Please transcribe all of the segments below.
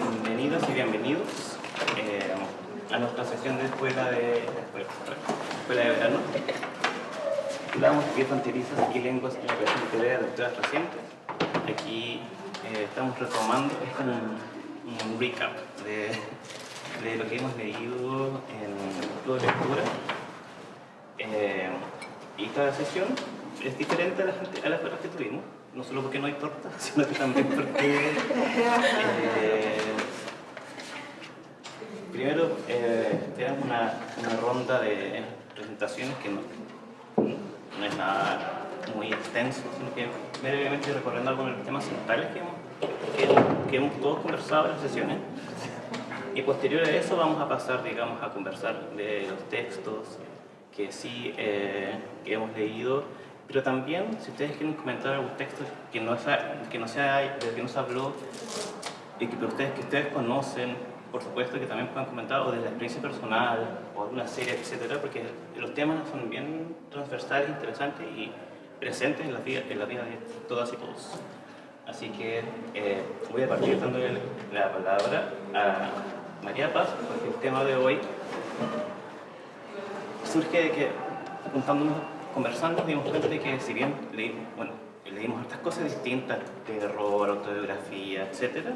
Bienvenidos y bienvenidos a nuestra sesión de escuela de verano. Hablamos de fronterizas y lenguas en la creación literaria de lecturas recientes. Aquí estamos retomando, es como un recap de lo que hemos leído en el club de lectura. Y esta sesión es diferente a las otras que tuvimos, no solo porque no hay torta, sino que también porque primero tenemos una ronda de presentaciones que no es nada muy extenso, sino que brevemente recorriendo algunos de los temas centrales que hemos todos conversado en las sesiones. Y posterior a eso vamos a pasar, digamos, a conversar de los textos que sí que hemos leído, pero también si ustedes quieren comentar algún texto que no se habló y que ustedes conocen, por supuesto que también puedan comentar, o de la experiencia personal o alguna serie, etcétera, porque los temas son bien transversales, interesantes y presentes en la vida de todas y todos. Así que voy a partir dándole la palabra a María Paz, porque el tema de hoy surge de que, conversando, nos dimos cuenta de que si bien leímos hartas cosas distintas, terror, autobiografía, etc.,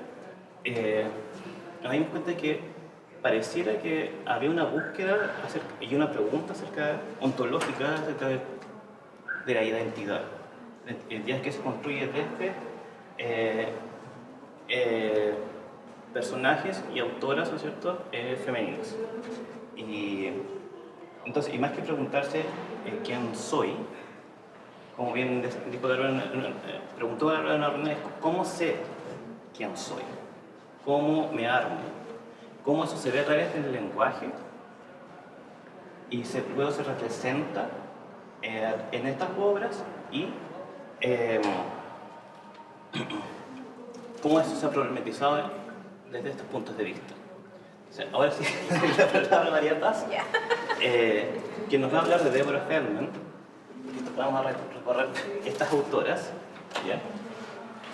nos dimos cuenta de que pareciera que había una búsqueda y una pregunta ontológica acerca de la identidad. La identidad que se construye desde personajes y autoras, ¿no es cierto?, femeninos. Y más que preguntarse quién soy, como bien preguntó Bárbara Hernández, ¿cómo sé quién soy? ¿Cómo me armo? ¿Cómo eso se ve a través del lenguaje? Y luego se representa en estas obras y cómo eso se ha problematizado desde estos puntos de vista. O sea, ahora sí, la palabra María Paz, que nos va a hablar de Deborah Feldman. Vamos a recorrer estas autoras, ¿ya?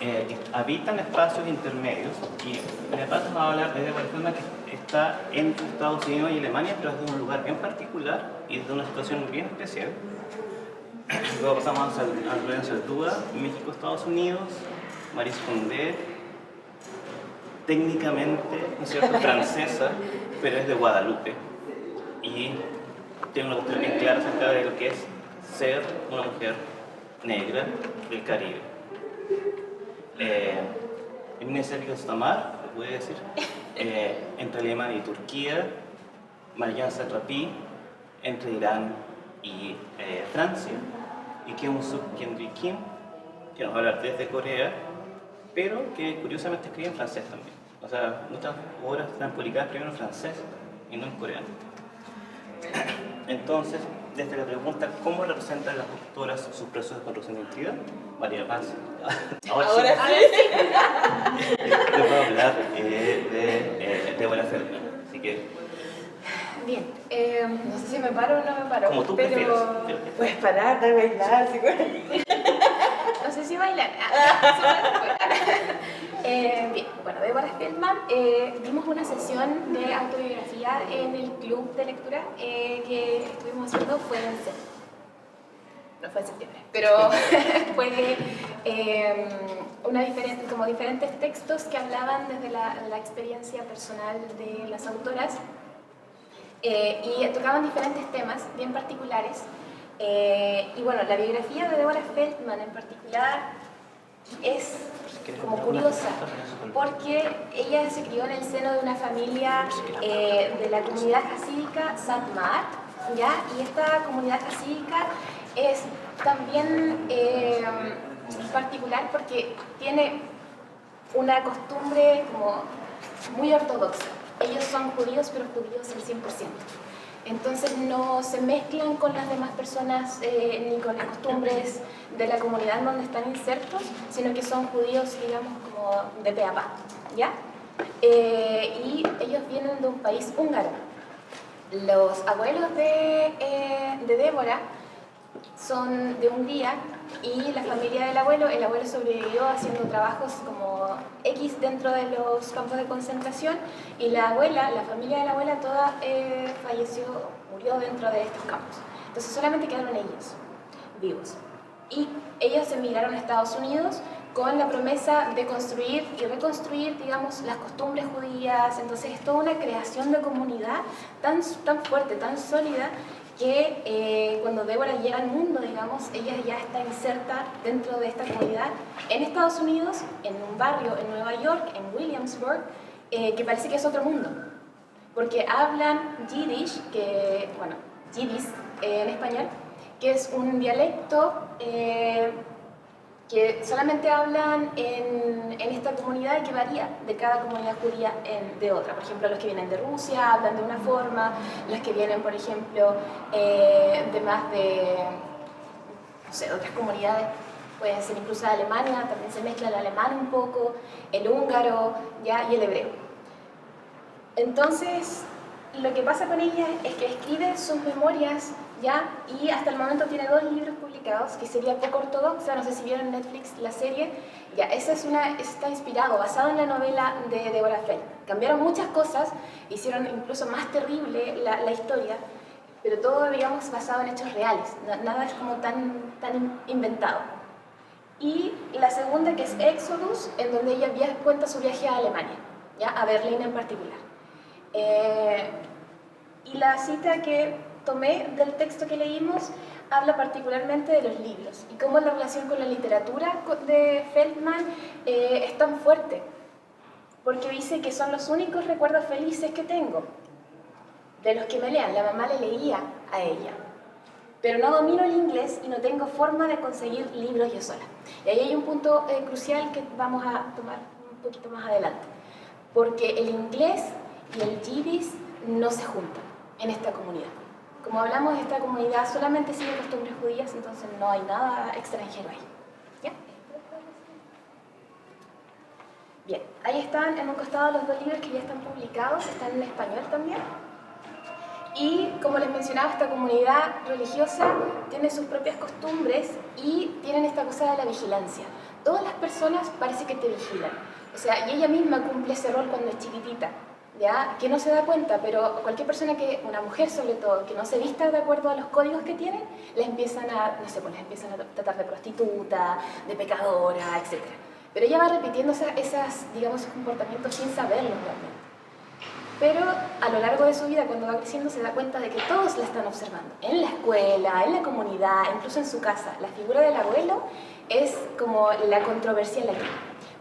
Que habitan espacios intermedios, y María Paz nos va a hablar de Deborah Feldman, que está entre Estados Unidos y Alemania, pero es de un lugar bien particular y de una situación bien especial. Luego pasamos a Lorenzo Altúa, México, Estados Unidos, Maryse Condé, técnicamente, ¿no es cierto?, francesa, pero es de Guadalupe. Y tiene una cuestión bien clara acerca de lo que es ser una mujer negra del Caribe. Emine Sergio Stamar, lo puede decir, entre Alemania y Turquía, Marianne Satrapi, entre Irán y Francia, y Keum-Suk Kendrick-Kim, que nos va a hablar desde Corea, pero que curiosamente escribe en francés también. O sea, muchas obras están publicadas primero en francés y no en coreano. Entonces, desde la pregunta ¿cómo representan las autoras sus procesos de construcción de identidad? María Paz. Ahora sí. Les voy a hablar de Deborah Feldman. Así que... Bien, no sé si me paro o no me paro. Como tú prefieras. Puedes parar, de bailar, ¿sí? No sé si bailar. Bien, bueno, Deborah Feldman, vimos una sesión de autobiografía en el club de lectura que estuvimos haciendo, fue en septiembre. No fue en septiembre, pero fue diferentes textos que hablaban desde la experiencia personal de las autoras y tocaban diferentes temas bien particulares. Y bueno, la biografía de Deborah Feldman en particular es como curiosa, porque ella se crió en el seno de una familia de la comunidad jasídica Satmar, ¿ya? Y esta comunidad jasídica es también particular porque tiene una costumbre como muy ortodoxa. Ellos son judíos, pero judíos al 100%. Entonces no se mezclan con las demás personas ni con las costumbres de la comunidad en donde están insertos, sino que son judíos, digamos, como de pe a pa, ¿ya? Y ellos vienen de un país húngaro. Los abuelos de Débora son de Hungría y la familia del abuelo, el abuelo sobrevivió haciendo trabajos como X dentro de los campos de concentración y la abuela, la familia de la abuela toda falleció, murió dentro de estos campos. Entonces solamente quedaron ellos vivos. Y ellos emigraron a Estados Unidos con la promesa de construir y reconstruir, digamos, las costumbres judías. Entonces es toda una creación de comunidad tan fuerte, tan sólida, que cuando Débora llega al mundo, digamos, ella ya está inserta dentro de esta comunidad en Estados Unidos, en un barrio en Nueva York, en Williamsburg, que parece que es otro mundo, porque hablan Yiddish, que, bueno, Yiddish en español, que es un dialecto que solamente hablan en esta comunidad y que varía de cada comunidad judía de otra. Por ejemplo, los que vienen de Rusia hablan de una forma, los que vienen, por ejemplo, de más de, no sé, otras comunidades, pueden ser incluso de Alemania, también se mezcla el alemán un poco, el húngaro, ¿ya? Y el hebreo. Entonces, lo que pasa con ella es que escribe sus memorias, ¿ya? Y hasta el momento tiene 2 libros publicados, que sería poco ortodoxa, no sé si vieron en Netflix la serie, ya, está inspirado, basado en la novela de Deborah Feld. Cambiaron muchas cosas, hicieron incluso más terrible la historia, pero todo, digamos, basado en hechos reales, nada es como tan inventado. Y la segunda, que es Exodus, en donde ella cuenta su viaje a Alemania, ¿ya? A Berlín en particular. Y la cita que tomé del texto que leímos habla particularmente de los libros y cómo la relación con la literatura de Feldman es tan fuerte, porque dice que son los únicos recuerdos felices que tengo de los que me lean. La mamá le leía a ella, pero no domino el inglés y no tengo forma de conseguir libros yo sola. Y ahí hay un punto crucial que vamos a tomar un poquito más adelante, porque el inglés y el yiddish no se juntan en esta comunidad. Como hablamos, esta comunidad solamente sigue costumbres judías, entonces no hay nada extranjero ahí. ¿Ya? Bien, ahí están en un costado los 2 libros que ya están publicados, están en español también. Y como les mencionaba, esta comunidad religiosa tiene sus propias costumbres y tienen esta cosa de la vigilancia. Todas las personas parece que te vigilan. O sea, y ella misma cumple ese rol cuando es chiquitita, ¿ya? Que no se da cuenta, pero cualquier persona una mujer sobre todo, que no se vista de acuerdo a los códigos que tienen, les empiezan a, no sé, pues les empiezan a tratar de prostituta, de pecadora, etc. Pero ella va repitiendo digamos, comportamientos sin saberlo realmente. Pero a lo largo de su vida, cuando va creciendo, se da cuenta de que todos la están observando. En la escuela, en la comunidad, incluso en su casa. La figura del abuelo es como la controversial aquí,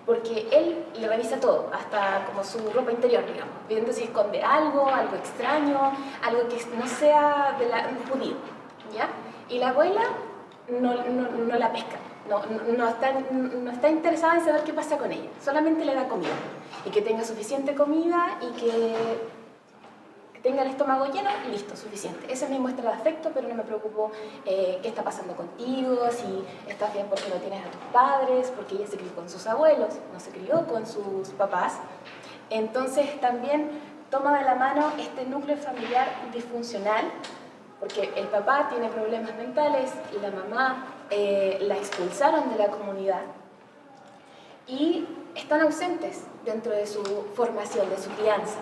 porque él le revisa todo, hasta como su ropa interior, digamos, viendo si esconde algo extraño, algo que no sea de un judío, ¿ya? Y la abuela no la pesca, no está interesada en saber qué pasa con ella, solamente le da comida, y que tenga suficiente comida y que tenga el estómago lleno, listo, suficiente. Esa es mi muestra de afecto, pero no me preocupo qué está pasando contigo, si estás bien porque no tienes a tus padres, porque ella se crió con sus abuelos, no se crió con sus papás. Entonces también toma de la mano este núcleo familiar disfuncional, porque el papá tiene problemas mentales, la mamá la expulsaron de la comunidad y están ausentes dentro de su formación, de su crianza.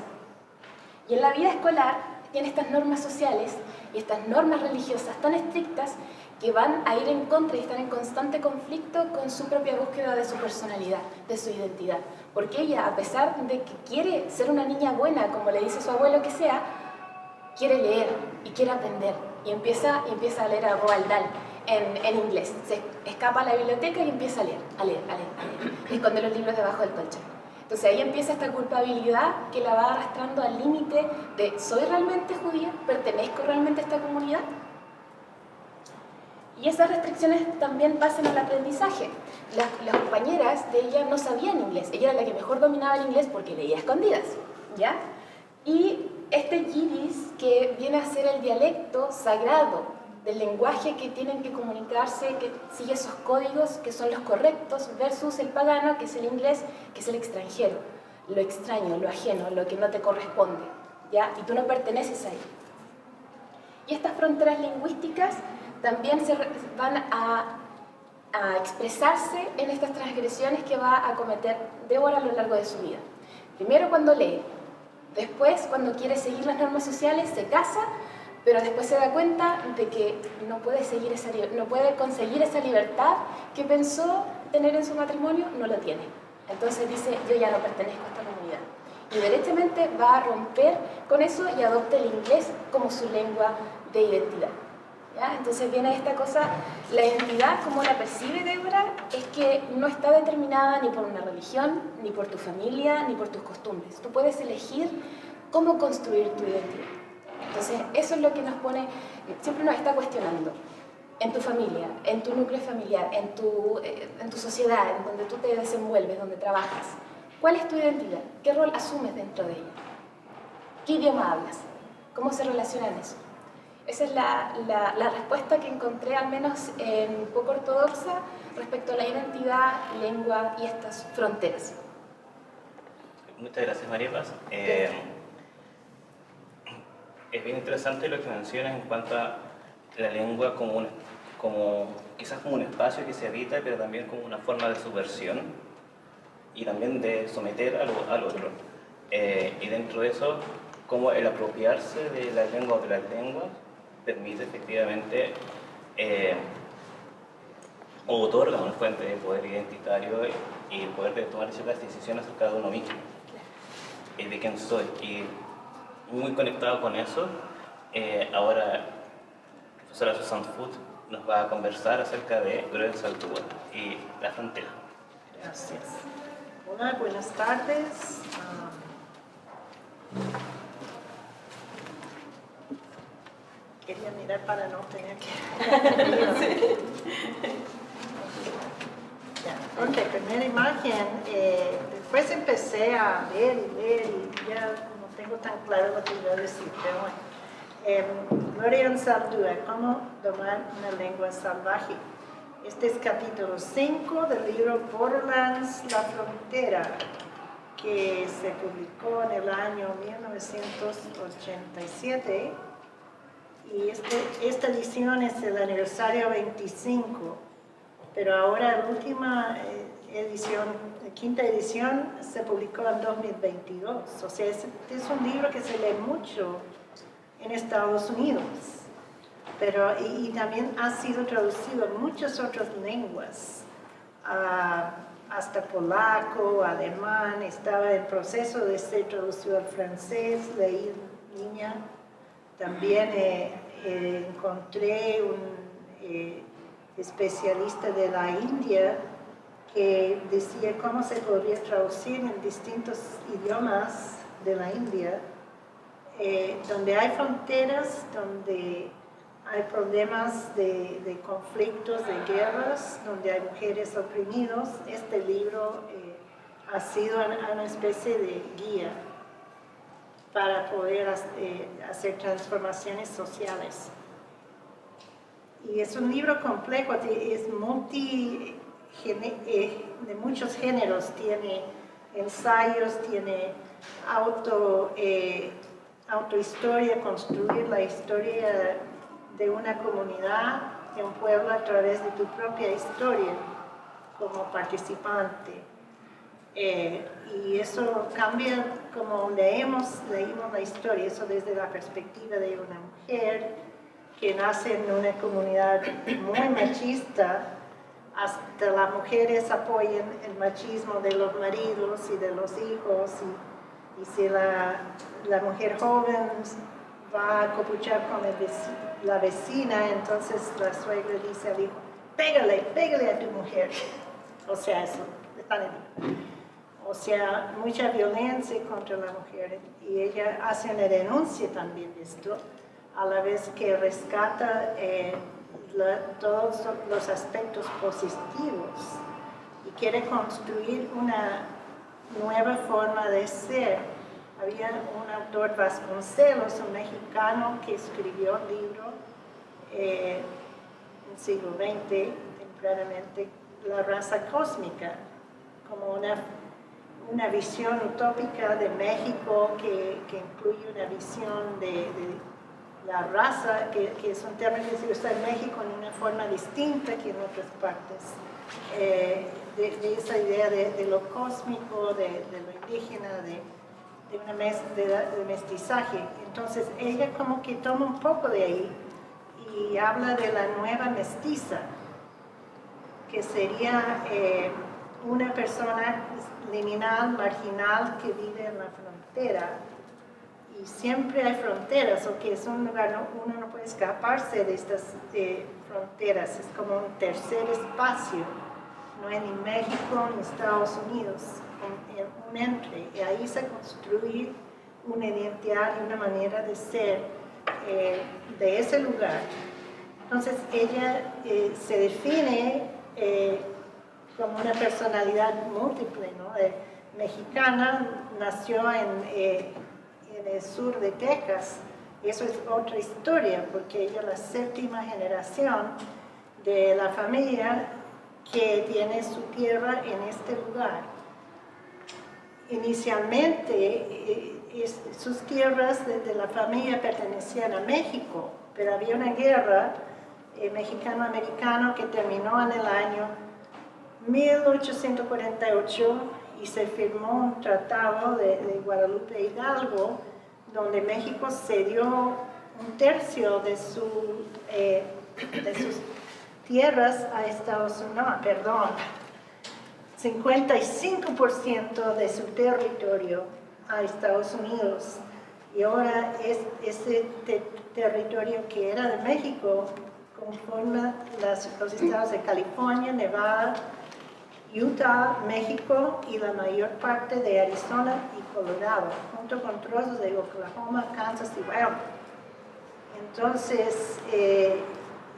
Y en la vida escolar tiene estas normas sociales y estas normas religiosas tan estrictas que van a ir en contra y están en constante conflicto con su propia búsqueda de su personalidad, de su identidad. Porque ella, a pesar de que quiere ser una niña buena, como le dice su abuelo que sea, quiere leer y quiere aprender. Y empieza a leer a Roald Dahl en inglés. Se escapa a la biblioteca y empieza a leer. Y esconde los libros debajo del colchón. Entonces ahí empieza esta culpabilidad que la va arrastrando al límite de ¿soy realmente judía? ¿Pertenezco realmente a esta comunidad? Y esas restricciones también pasan al aprendizaje. Las compañeras de ella no sabían inglés. Ella era la que mejor dominaba el inglés porque leía a escondidas, ¿ya? Y este yiddish, que viene a ser el dialecto sagrado del lenguaje que tienen que comunicarse, que sigue esos códigos que son los correctos, versus el pagano, que es el inglés, que es el extranjero, lo extraño, lo ajeno, lo que no te corresponde, ¿ya? Y tú no perteneces ahí. Y estas fronteras lingüísticas también van a expresarse en estas transgresiones que va a cometer Débora a lo largo de su vida. Primero cuando lee, después cuando quiere seguir las normas sociales se casa, pero después se da cuenta de que no puede conseguir esa libertad que pensó tener en su matrimonio, no la tiene. Entonces dice, yo ya no pertenezco a esta comunidad. Y derechamente va a romper con eso y adopta el inglés como su lengua de identidad. ¿Ya? Entonces viene esta cosa, la identidad como la percibe Débora es que no está determinada ni por una religión, ni por tu familia, ni por tus costumbres. Tú puedes elegir cómo construir tu identidad. Entonces eso es lo que nos pone, siempre nos está cuestionando. En tu familia, en tu núcleo familiar, en tu sociedad, en donde tú te desenvuelves, donde trabajas. ¿Cuál es tu identidad? ¿Qué rol asumes dentro de ella? ¿Qué idioma hablas? ¿Cómo se relacionan eso? Esa es la respuesta que encontré, al menos en Poco Ortodoxa, respecto a la identidad, lengua y estas fronteras. Muchas gracias, María Paz. Es bien interesante lo que mencionas en cuanto a la lengua quizás como un espacio que se habita, pero también como una forma de subversión y también de someter al otro. Y dentro de eso, como el apropiarse de la lengua o de las lenguas permite efectivamente o otorga una fuente de poder identitario y el poder de tomar ciertas decisiones acerca de uno mismo, de quién soy. Y muy conectado con eso, ahora la profesora Susan Foot nos va a conversar acerca de Gruel Saltúa y la frontera. Gracias. Hola, buenas tardes. Quería mirar para no tener que... Ya. Ok, primera imagen. Después empecé a ver y ya no tengo tan claro lo que iba a decir, pero bueno. Gruel Saltúa, ¿cómo domar una lengua salvaje? Este es capítulo 5 del libro Borderlands, La Frontera, que se publicó en el año 1987. Y esta edición es el aniversario 25, pero ahora la última edición, la quinta edición, se publicó en 2022. O sea, es un libro que se lee mucho en Estados Unidos. Pero, y también ha sido traducido en muchas otras lenguas, hasta polaco, alemán, estaba en proceso de ser traducido al francés, leí en línea. También encontré un especialista de la India que decía cómo se podría traducir en distintos idiomas de la India, donde hay fronteras, donde hay problemas de conflictos, de guerras, donde hay mujeres oprimidas. Este libro ha sido una especie de guía para poder hacer transformaciones sociales. Y es un libro complejo, es de muchos géneros, tiene ensayos, tiene autohistoria, construir la historia de una comunidad, de un pueblo a través de tu propia historia como participante. Y eso cambia como leímos la historia, eso desde la perspectiva de una mujer que nace en una comunidad muy machista, hasta las mujeres apoyan el machismo de los maridos y de los hijos, y si la mujer joven va a copuchar con la vecina, entonces la suegra dice al hijo, pégale a tu mujer. O sea, eso, o sea, mucha violencia contra la mujer, y ella hace una denuncia también de esto, a la vez que rescata todos los aspectos positivos y quiere construir una nueva forma de ser. Había un autor, Vasconcelos, un mexicano, que escribió un libro en el siglo XX, tempranamente, La raza cósmica, como una visión utópica de México que incluye una visión de la raza, que es un término que se usa en México en una forma distinta que en otras partes, de esa idea de lo cósmico, de lo indígena, de mestizaje. Entonces ella como que toma un poco de ahí y habla de la nueva mestiza, que sería una persona liminal, marginal, que vive en la frontera. Y siempre hay fronteras, o que es un lugar, uno no puede escaparse de estas fronteras, es como un tercer espacio, no hay ni México ni Estados Unidos, un entre, y ahí se construye una identidad y una manera de ser de ese lugar. Entonces ella se define como una personalidad múltiple, ¿no? Mexicana, nació en el sur de Texas. Eso es otra historia, porque ella es la séptima generación de la familia que tiene su tierra en este lugar. Inicialmente, sus tierras de la familia pertenecían a México, pero había una guerra mexicano-americana que terminó en el año 1848 y se firmó un tratado de Guadalupe Hidalgo, donde México cedió un tercio de sus tierras a Estados Unidos, 55% de su territorio a Estados Unidos. Y ahora ese territorio que era de México conforma los estados de California, Nevada, Utah, México y la mayor parte de Arizona y Colorado, junto con trozos de Oklahoma, Kansas y Wyoming. Entonces,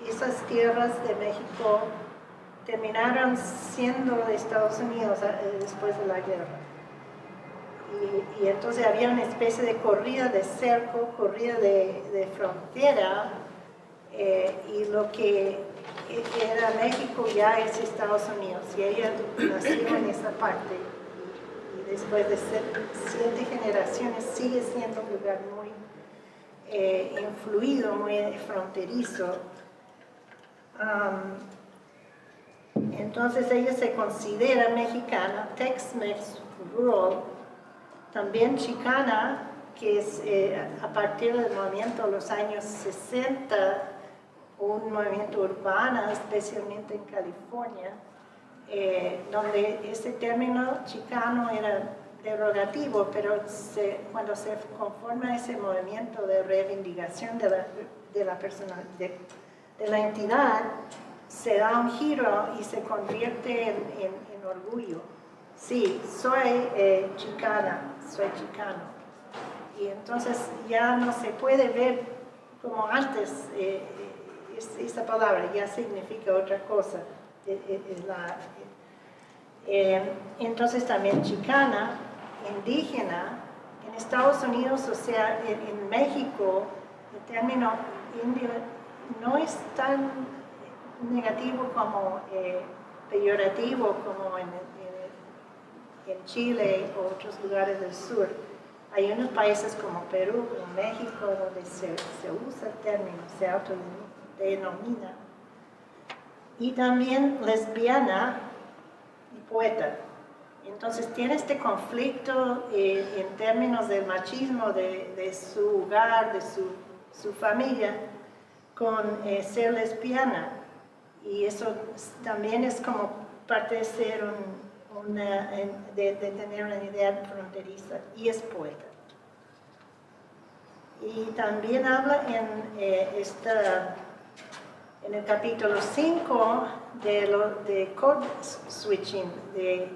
esas tierras de México terminaron siendo de Estados Unidos después de la guerra. Y entonces había una especie de corrida de cerco, corrida de frontera, y lo que era México ya es Estados Unidos, y ella nació en esa parte, y después de 7 generaciones sigue siendo un lugar muy influido, muy fronterizo. Entonces ella se considera mexicana, Tex-Mex rural, también chicana, que es a partir del movimiento de los años 60, un movimiento urbano, especialmente en California, donde ese término chicano era derogativo, pero cuando se conforma ese movimiento de reivindicación de la entidad, se da un giro y se convierte en orgullo. Sí, soy chicana, soy chicano. Y entonces ya no se puede ver como antes, esa palabra ya significa otra cosa. Entonces también chicana, indígena, en Estados Unidos, o sea, en México, el término indio no es tan negativo como peyorativo como en Chile o otros lugares del sur. Hay unos países como Perú o México donde se usa el término, se autodenomina. Y también lesbiana y poeta. Entonces tiene este conflicto en términos del machismo de su hogar, de su familia, con ser lesbiana. Y eso también es como parte de ser de tener una idea fronteriza, y es poeta. Y también habla en el capítulo 5 de code switching, de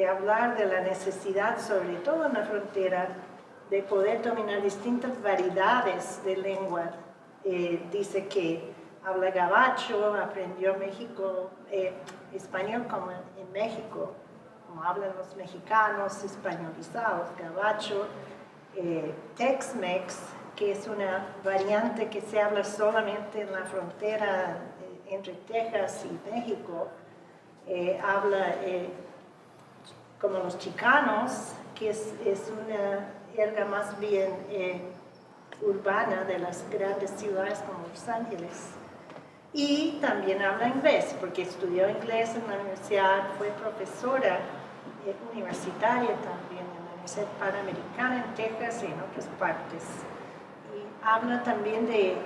hablar de la necesidad, sobre todo en la frontera, de poder dominar distintas variedades de lengua. Dice que habla gabacho, aprendió México español como en México, como hablan los mexicanos españolizados, gabacho, Tex-Mex, que es una variante que se habla solamente en la frontera entre Texas y México, habla como los chicanos, que es una jerga más bien urbana de las grandes ciudades como Los Ángeles. Y también habla inglés, porque estudió inglés en la universidad, fue profesora universitaria también en la Universidad Panamericana en Texas y en otras partes. Y habla también de,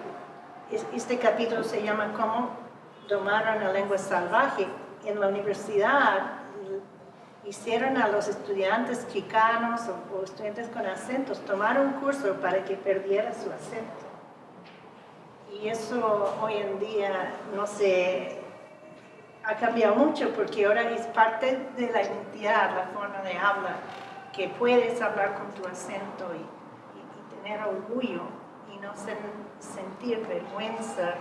este capítulo se llama Cómo domar una lengua salvaje. En la universidad hicieron a los estudiantes chicanos o estudiantes con acentos tomar un curso para que perdiera su acento. Y eso hoy en día no sé, ha cambiado mucho porque ahora es parte de la identidad, la forma de hablar, que puedes hablar con tu acento y tener orgullo y no sentir vergüenza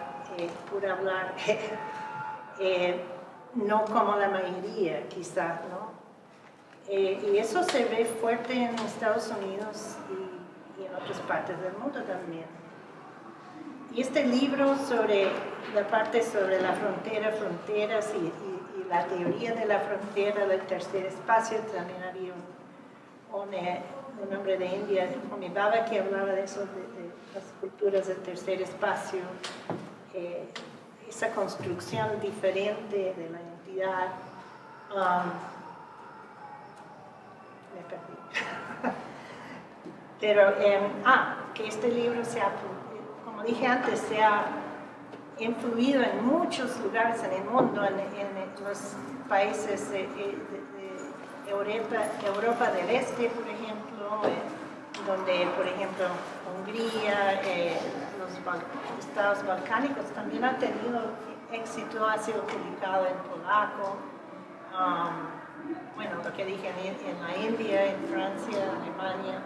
por hablar, no como la mayoría quizás, ¿no? Y eso se ve fuerte en Estados Unidos y en otras partes del mundo también. Y este libro sobre la parte sobre la frontera, fronteras y la teoría de la frontera del tercer espacio, también había un hombre de India, Homi Bhabha, que hablaba de eso, de las culturas del tercer espacio, esa construcción diferente de la identidad. Me perdí. Pero, que este libro como dije antes, se ha influido en muchos lugares en el mundo, en los países de Europa del Este, por ejemplo, donde, por ejemplo, Hungría, los estados balcánicos también han tenido éxito, ha sido publicado en polaco, bueno, lo que dije en la India, en Francia, Alemania,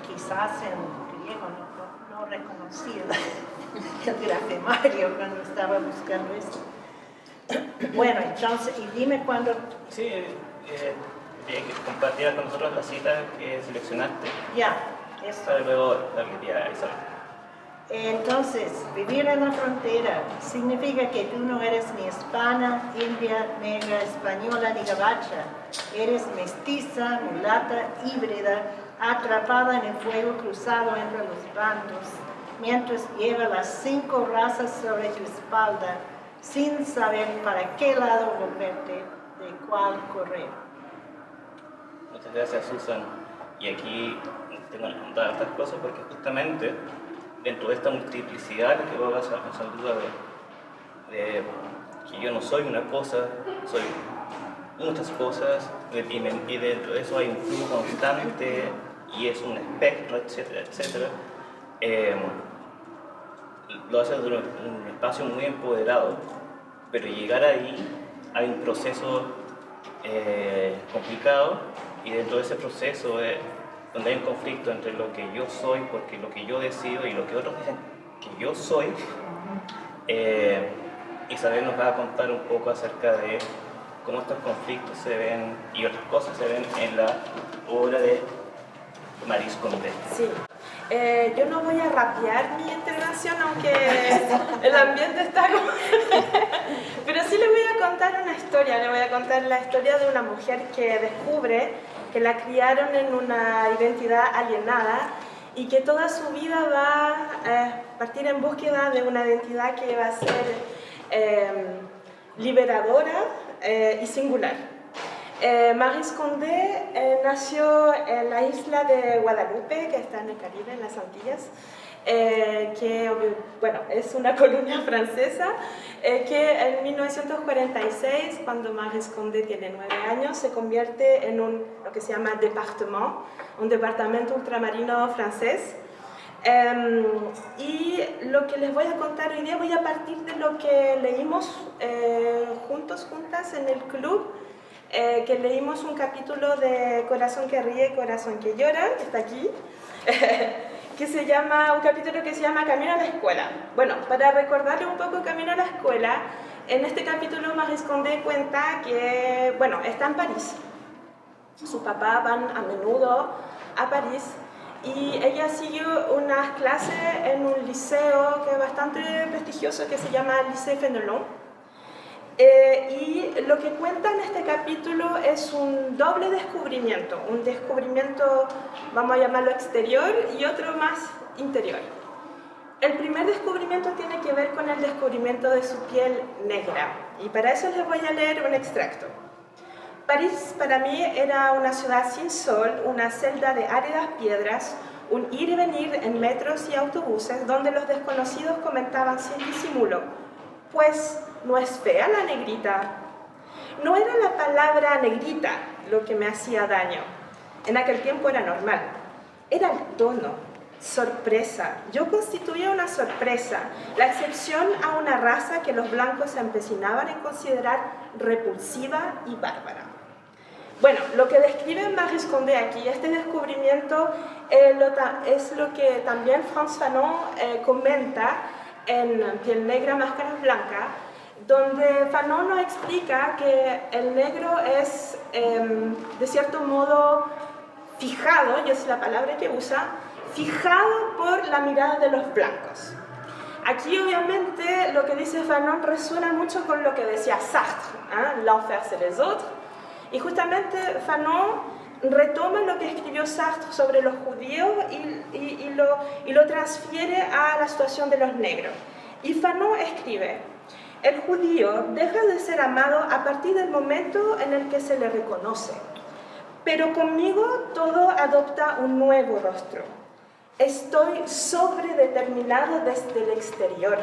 quizás en griego, no reconocía el grafemario cuando estaba buscando esto. Bueno, entonces, y dime cuándo... Sí, que compartieras con nosotros la cita que seleccionaste. Ya, eso. Para luego la quería Isabel. Entonces, vivir en la frontera significa que tú no eres ni hispana, india, negra, española ni gabacha. Eres mestiza, mulata, híbrida, atrapada en el fuego cruzado entre los bandos, mientras lleva las 5 razas sobre tu espalda, sin saber para qué lado volverte, de cuál correr. Muchas gracias, Susan. Y aquí tengo que contar estas cosas porque justamente dentro de esta multiplicidad que vos vas a duda de que yo no soy una cosa, soy muchas cosas, y dentro de eso hay un flujo constante y es un espectro, etcétera, etcétera. Lo hace de un espacio muy empoderado, pero llegar ahí hay un proceso complicado, y dentro de ese proceso donde hay un conflicto entre lo que yo soy, porque lo que yo decido, y lo que otros dicen que yo soy. Isabel nos va a contar un poco acerca de cómo estos conflictos se ven y otras cosas se ven en la obra de Maryse Condé. Sí. Yo no voy a rapear mi intervención, aunque el ambiente está como... Pero sí le voy a contar una historia, le voy a contar la historia de una mujer que descubre que la criaron en una identidad alienada y que toda su vida va a partir en búsqueda de una identidad que va a ser liberadora y singular. Maryse Condé nació en la isla de Guadalupe, que está en el Caribe, en las Antillas, que bueno, es una colonia francesa, que en 1946, cuando Maryse Condé tiene 9 años, se convierte en lo que se llama département, un departamento ultramarino francés. Y lo que les voy a contar hoy día, voy a partir de lo que leímos juntas en el club, que leímos un capítulo de Corazón que ríe, Corazón que llora, que está aquí, un capítulo que se llama Camino a la escuela. Bueno, para recordarle un poco Camino a la escuela, en este capítulo Maryse Condé cuenta que, bueno, está en París. Su papá van a menudo a París y ella sigue unas clases en un liceo que es bastante prestigioso que se llama Lycée Fenelon. Y lo que cuenta en este capítulo es un doble descubrimiento, un descubrimiento, vamos a llamarlo exterior, y otro más interior. El primer descubrimiento tiene que ver con el descubrimiento de su piel negra, y para eso les voy a leer un extracto. París para mí era una ciudad sin sol, una celda de áridas piedras, un ir y venir en metros y autobuses donde los desconocidos comentaban sin disimulo: pues no es fea la negrita. No era la palabra negrita lo que me hacía daño. En aquel tiempo era normal. Era el tono. Sorpresa. Yo constituía una sorpresa, la excepción a una raza que los blancos se empecinaban en considerar repulsiva y bárbara. Bueno, lo que describe Maryse Condé aquí, este descubrimiento, es lo que también Frantz Fanon comenta en Piel Negra, Máscara Blanca, donde Fanon nos explica que el negro es, de cierto modo, fijado, y es la palabra que usa, fijado por la mirada de los blancos. Aquí obviamente lo que dice Fanon resuena mucho con lo que decía Sartre, ¿eh? L'enfer c'est les autres, y justamente Fanon retoma lo que escribió Sartre sobre los judíos y lo transfiere a la situación de los negros. Y Fanon escribe: el judío deja de ser amado a partir del momento en el que se le reconoce, pero conmigo todo adopta un nuevo rostro. Estoy sobredeterminado desde el exterior.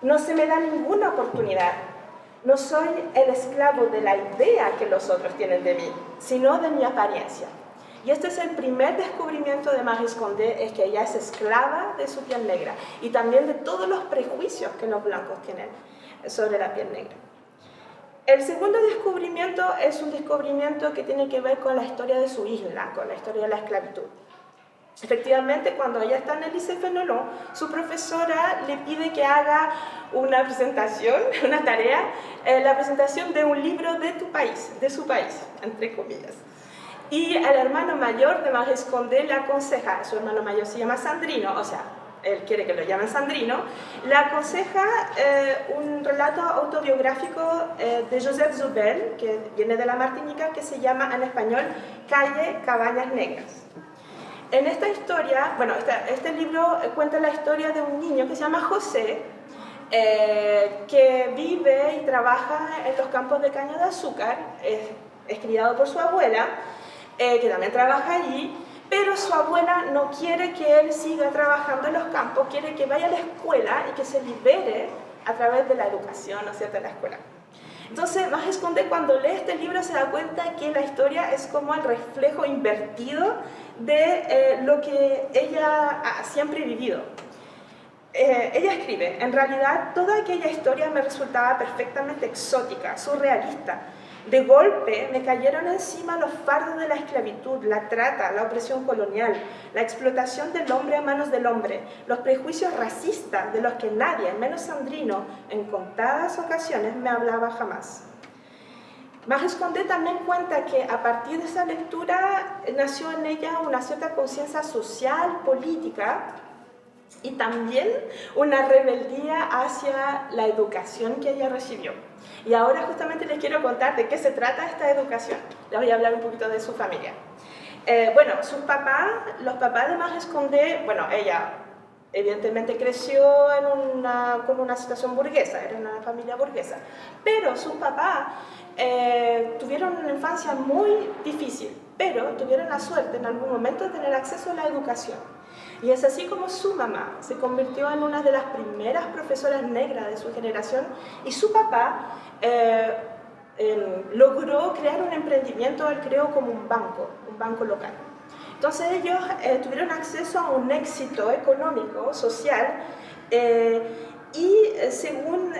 No se me da ninguna oportunidad. No soy el esclavo de la idea que los otros tienen de mí, sino de mi apariencia. Y este es el primer descubrimiento de Maryse Condé, es que ella es esclava de su piel negra y también de todos los prejuicios que los blancos tienen sobre la piel negra. El segundo descubrimiento es un descubrimiento que tiene que ver con la historia de su isla, con la historia de la esclavitud. Efectivamente, cuando ella está en el Lycée Fénelon, su profesora le pide que haga una presentación, una tarea, la presentación de un libro de su país, entre comillas. Y el hermano mayor de Maryse Condé le aconseja, su hermano mayor se llama Sandrino, o sea, él quiere que lo llamen Sandrino, le aconseja un relato autobiográfico de Joseph Zobel, que viene de la Martinica, que se llama en español Calle Cabañas Negras. En esta historia, bueno, este libro cuenta la historia de un niño que se llama José, que vive y trabaja en los campos de caña de azúcar, es criado por su abuela, que también trabaja allí, pero su abuela no quiere que él siga trabajando en los campos, quiere que vaya a la escuela y que se libere a través de la educación, ¿no es cierto?, de la escuela. Entonces, Maryse Condé, cuando lee este libro, se da cuenta que la historia es como el reflejo invertido de lo que ella ha siempre vivido. Ella escribe: en realidad, toda aquella historia me resultaba perfectamente exótica, surrealista. De golpe me cayeron encima los fardos de la esclavitud, la trata, la opresión colonial, la explotación del hombre a manos del hombre, los prejuicios racistas de los que nadie, menos Sandrino, en contadas ocasiones me hablaba jamás. Maryse Condé también cuenta que a partir de esa lectura nació en ella una cierta conciencia social, política, y también una rebeldía hacia la educación que ella recibió. Y ahora justamente les quiero contar de qué se trata esta educación. Les voy a hablar un poquito de su familia. Bueno, los papás de Maryse Condé, bueno, ella evidentemente creció con una situación burguesa, era una familia burguesa, pero sus papás tuvieron una infancia muy difícil, pero tuvieron la suerte en algún momento de tener acceso a la educación. Y es así como su mamá se convirtió en una de las primeras profesoras negras de su generación, y su papá logró crear un emprendimiento, él creó como un banco local. Entonces ellos tuvieron acceso a un éxito económico, social, y según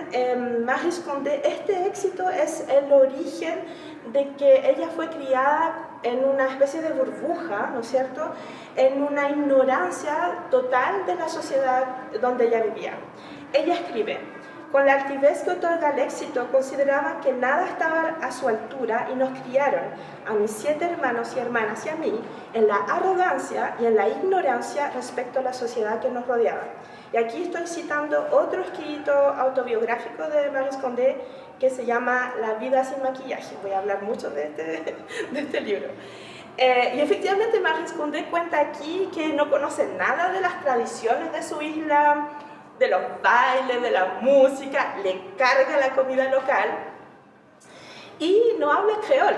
Maryse Condé, este éxito es el origen de que ella fue criada en una especie de burbuja, ¿no es cierto?, en una ignorancia total de la sociedad donde ella vivía. Ella escribe: con la altivez que otorga el éxito, consideraba que nada estaba a su altura y nos criaron, a mis 7 hermanos y hermanas y a mí, en la arrogancia y en la ignorancia respecto a la sociedad que nos rodeaba. Y aquí estoy citando otro escrito autobiográfico de Maryse Condé que se llama La vida sin maquillaje. Voy a hablar mucho de este libro. Y efectivamente Marie Condé cuenta aquí que no conoce nada de las tradiciones de su isla, de los bailes, de la música, le carga la comida local y no habla creol,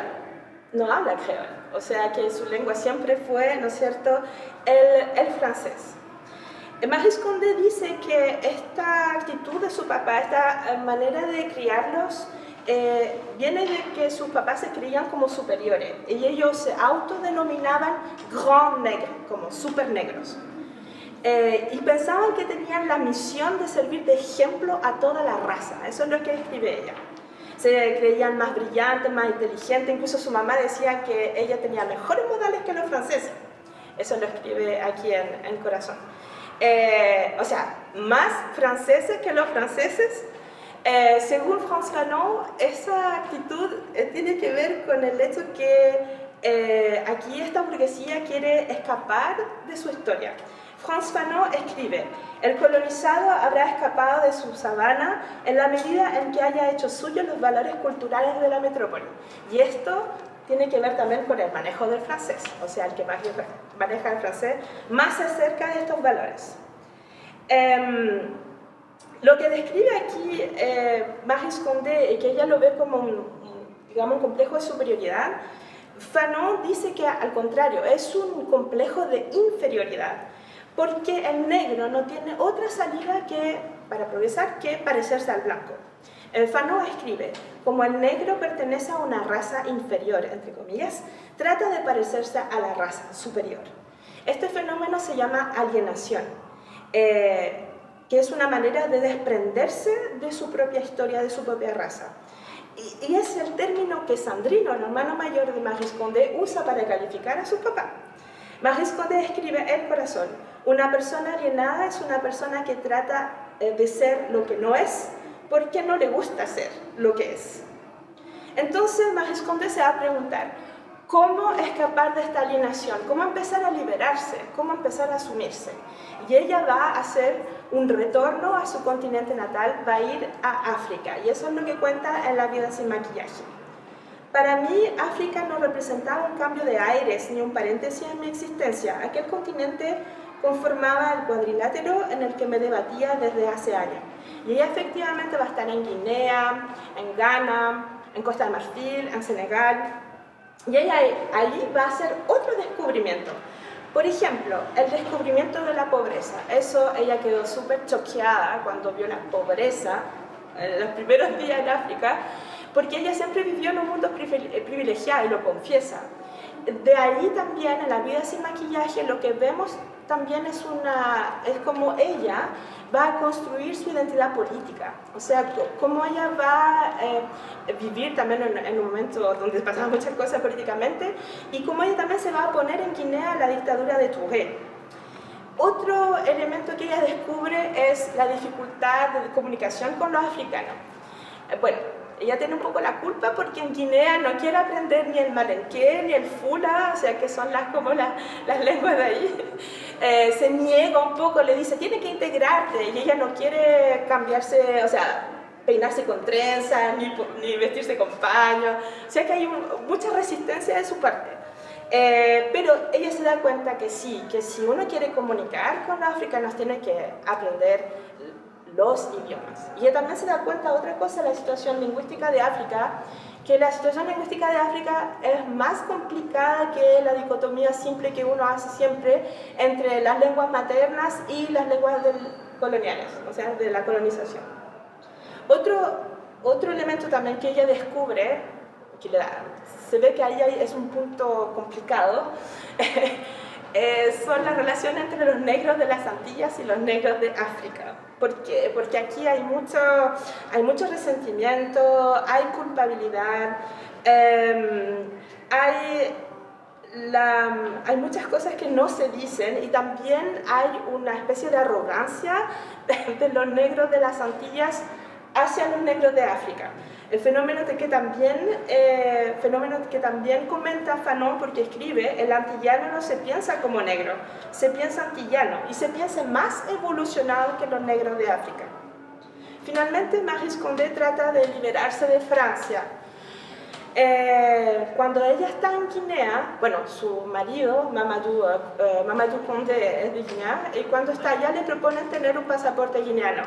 o sea que su lengua siempre fue, ¿no es cierto?, el francés. Marie Condé dice que esta actitud de su papá, esta manera de criarlos, viene de que sus papás se creían como superiores y ellos se autodenominaban grand negres, como super negros. Y pensaban que tenían la misión de servir de ejemplo a toda la raza. Eso es lo que escribe ella. Se creían más brillantes, más inteligentes, incluso su mamá decía que ella tenía mejores modales que los franceses. Eso lo escribe aquí en Corazón. O sea, más franceses que los franceses. Según Frantz Fanon, esa actitud tiene que ver con el hecho que aquí esta burguesía quiere escapar de su historia. Frantz Fanon escribe: el colonizado habrá escapado de su sabana en la medida en que haya hecho suyos los valores culturales de la metrópoli. Y esto tiene que ver también con el manejo del francés, o sea, el que más maneja el francés más se acerca de estos valores. Lo que describe aquí Marie Condé, y que ella lo ve como digamos, un complejo de superioridad, Fanon dice que al contrario, es un complejo de inferioridad, porque el negro no tiene otra salida para progresar que parecerse al blanco. Fanon escribe: como el negro pertenece a una raza inferior, entre comillas, trata de parecerse a la raza superior. Este fenómeno se llama alienación, que es una manera de desprenderse de su propia historia, de su propia raza. Y es el término que Sandrino, el hermano mayor de Marie Condé, usa para calificar a su papá. Marie Condé escribe en Corazón: una persona alienada es una persona que trata de ser lo que no es porque no le gusta ser lo que es. Entonces Marie Condé se va a preguntar: ¿cómo escapar de esta alienación? ¿Cómo empezar a liberarse? ¿Cómo empezar a asumirse? Y ella va a hacer un retorno a su continente natal, va a ir a África. Y eso es lo que cuenta en La vida sin maquillaje. Para mí, África no representaba un cambio de aires ni un paréntesis en mi existencia. Aquel continente conformaba el cuadrilátero en el que me debatía desde hace años. Y ella efectivamente va a estar en Guinea, en Ghana, en Costa de Marfil, en Senegal. Y ella ahí va a hacer otro descubrimiento. Por ejemplo, el descubrimiento de la pobreza. Eso ella quedó súper choqueada cuando vio la pobreza en los primeros días en África, porque ella siempre vivió en un mundo privilegiado y lo confiesa. De ahí también en La vida sin maquillaje lo que vemos también es como ella va a construir su identidad política, o sea, cómo ella va a vivir también en un momento donde pasaban muchas cosas políticamente, y cómo ella también se va a oponer en Guinea a la dictadura de Touré. Otro elemento que ella descubre es la dificultad de comunicación con los africanos. Bueno, ella tiene un poco la culpa porque en Guinea no quiere aprender ni el malenqué ni el fula, o sea que son como las lenguas de ahí. Se niega un poco, le dice, tiene que integrarte, y ella no quiere cambiarse, o sea, peinarse con trenzas, ni vestirse con paño, o sea que hay mucha resistencia de su parte. Pero ella se da cuenta que sí, que si uno quiere comunicar con los africanos tiene que aprender los idiomas. Y ella también se da cuenta de otra cosa, la situación lingüística de África, que la situación lingüística de África es más complicada que la dicotomía simple que uno hace siempre entre las lenguas maternas y las lenguas coloniales, o sea, de la colonización. Otro elemento también que ella descubre, que se ve que ahí es un punto complicado, son las relaciones entre los negros de las Antillas y los negros de África. ¿Por qué? Porque aquí hay mucho resentimiento, hay culpabilidad, hay muchas cosas que no se dicen, y también hay una especie de arrogancia de los negros de las Antillas hacia los negros de África. El fenómeno que también comenta Fanon, porque escribe: el antillano no se piensa como negro, se piensa antillano y se piensa más evolucionado que los negros de África. Finalmente, Marie Condé trata de liberarse de Francia. Cuando ella está en Guinea, bueno, su marido, Mamadou Condé, es de Guinea, y cuando está allá le proponen tener un pasaporte guineano.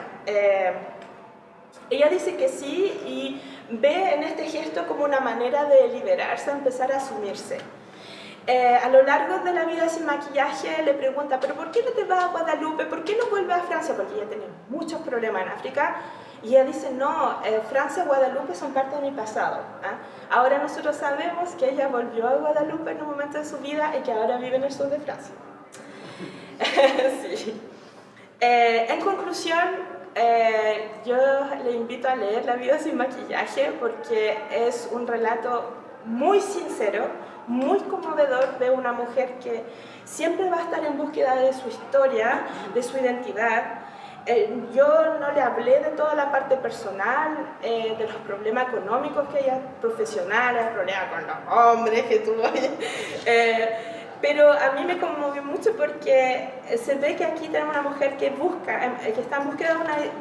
Ella dice que sí y ve en este gesto como una manera de liberarse, empezar a asumirse. A lo largo de la vida sin maquillaje le pregunta, ¿pero por qué no te vas a Guadalupe? ¿Por qué no vuelves a Francia? Porque ella tiene muchos problemas en África. Y ella dice, no, Francia y Guadalupe son parte de mi pasado. Ahora nosotros sabemos que ella volvió a Guadalupe en un momento de su vida y que ahora vive en el sur de Francia. Sí. En conclusión, yo le invito a leer La vida sin maquillaje porque es un relato muy sincero, muy conmovedor de una mujer que siempre va a estar en búsqueda de su historia, de su identidad. Yo no le hablé de toda la parte personal, de los problemas económicos que ella, profesionales, problemas con los hombres que tuvo. Pero a mí me conmovió mucho porque se ve que aquí tenemos una mujer que busca, que está en búsqueda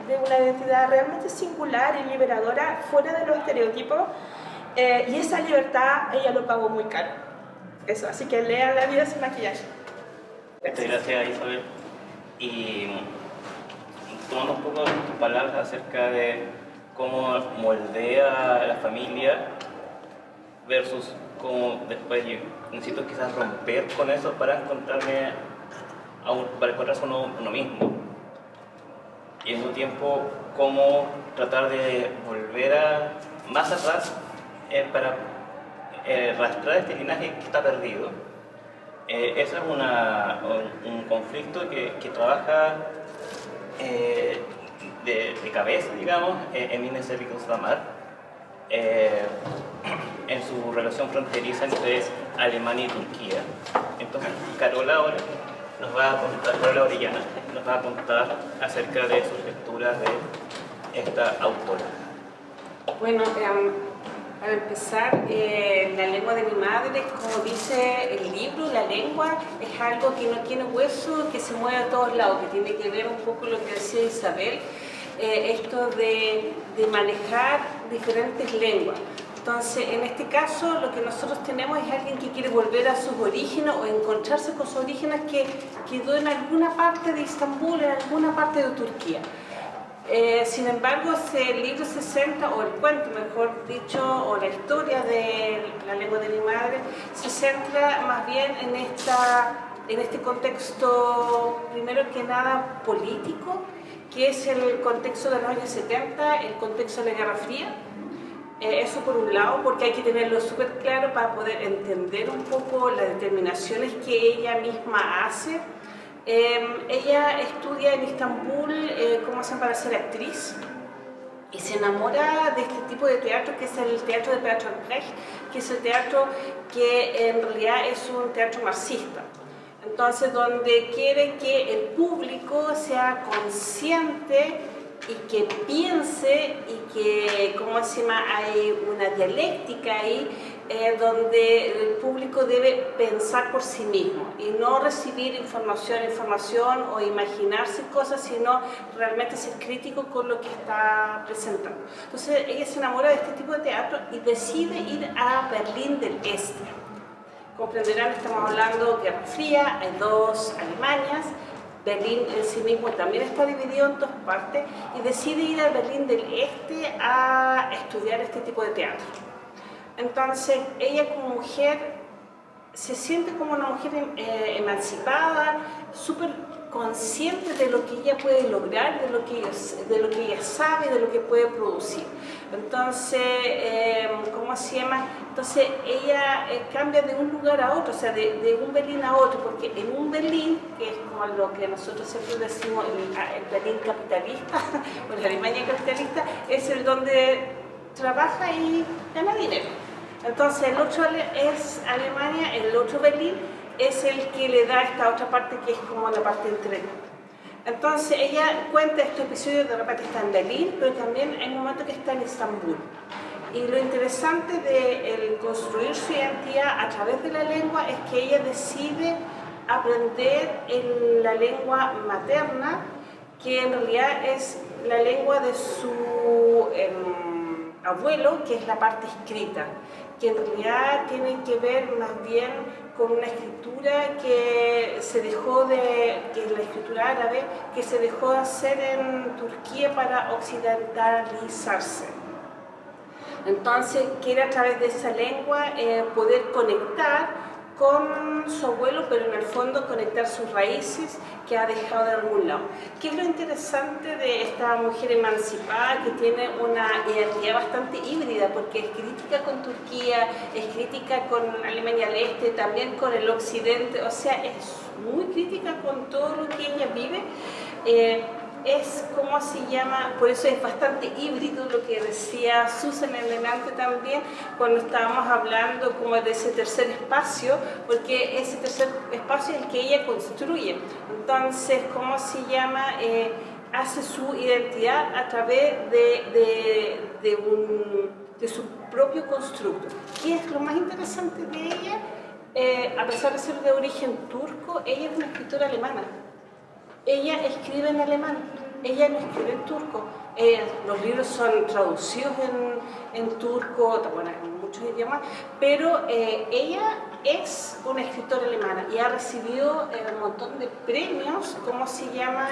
de una identidad realmente singular y liberadora, fuera de los estereotipos, y esa libertad ella lo pagó muy caro. Eso, así que lean La vida sin maquillaje. Muchas gracias, Isabel. Y tomando un poco tus palabras acerca de cómo moldea a la familia versus cómo después yo necesito quizás romper con eso para encontrarse uno mismo. Y al mismo tiempo cómo tratar de volver más atrás para rastrear este linaje que está perdido. Ese es un conflicto que trabaja de cabeza, digamos, Emine Sevilla-Damar, en su relación fronteriza entre Alemania y Turquía. Entonces, Carola Orellana nos va a contar acerca de sus lecturas de esta autora. Bueno, para empezar, la lengua de mi madre, como dice el libro, la lengua es algo que no tiene hueso, que se mueve a todos lados, que tiene que ver un poco lo que decía Isabel, esto de manejar diferentes lenguas. Entonces, en este caso, lo que nosotros tenemos es alguien que quiere volver a sus orígenes o encontrarse con sus orígenes que quedó en alguna parte de Estambul, en alguna parte de Turquía. Sin embargo, el libro se centra, o el cuento mejor dicho, o la historia de la lengua de mi madre, se centra más bien en este contexto, primero que nada, político, que es el contexto de los años 70, el contexto de la Guerra Fría. Eso por un lado, porque hay que tenerlo súper claro para poder entender un poco las determinaciones que ella misma hace. Ella estudia en Estambul cómo hacen para ser actriz y se enamora de este tipo de teatro que es el teatro de Bertolt Brecht, que es el teatro que en realidad es un teatro marxista. Entonces, donde quiere que el público sea consciente y que piense y que, ¿cómo se llama?, hay una dialéctica ahí donde el público debe pensar por sí mismo y no recibir información o imaginarse cosas, sino realmente ser crítico con lo que está presentando. Entonces ella se enamora de este tipo de teatro y decide ir a Berlín del Este. Comprenderán, estamos hablando de Guerra Fría, hay dos Alemanias. Berlín en sí mismo también está dividido en dos partes y decide ir a Berlín del Este a estudiar este tipo de teatro. Entonces, ella como mujer se siente como una mujer emancipada, súper consciente de lo que ella puede lograr, de lo que ella sabe, de lo que puede producir. Entonces, ¿cómo se llama? Entonces, ella cambia de un lugar a otro, o sea, de un Berlín a otro, porque en un Berlín, que es como lo que nosotros siempre decimos, el Berlín capitalista, o la Alemania capitalista, es el donde trabaja y gana dinero. Entonces, el otro es Alemania, el otro Berlín es el que le da esta otra parte que es como la parte entre. Entonces, ella cuenta estos episodios, de repente está en Berlín, pero también hay un momento que está en Estambul. Y lo interesante de construir su identidad a través de la lengua es que ella decide aprender la lengua materna, que en realidad es la lengua de su abuelo, que es la parte escrita, que en realidad tiene que ver más bien con una escritura que se dejó de, que es la escritura árabe, que se dejó de hacer en Turquía para occidentalizarse. Entonces, quiere a través de esa lengua poder conectar con su abuelo, pero en el fondo conectar sus raíces que ha dejado de algún lado. ¿Qué es lo interesante de esta mujer emancipada que tiene una identidad bastante híbrida? Porque es crítica con Turquía, es crítica con Alemania del Este, también con el occidente, o sea, es muy crítica con todo lo que ella vive. Es, ¿cómo se llama? Por eso es bastante híbrido lo que decía Susan en delante también, cuando estábamos hablando como de ese tercer espacio, porque ese tercer espacio es el que ella construye. Entonces, ¿cómo se llama? Hace su identidad a través de su propio constructo. ¿Qué es lo más interesante de ella? A pesar de ser de origen turco, ella es una escritora alemana. Ella escribe en alemán, ella no escribe en turco. Los libros son traducidos en turco, bueno, en muchos idiomas, pero ella es una escritora alemana y ha recibido un montón de premios, ¿cómo se llama?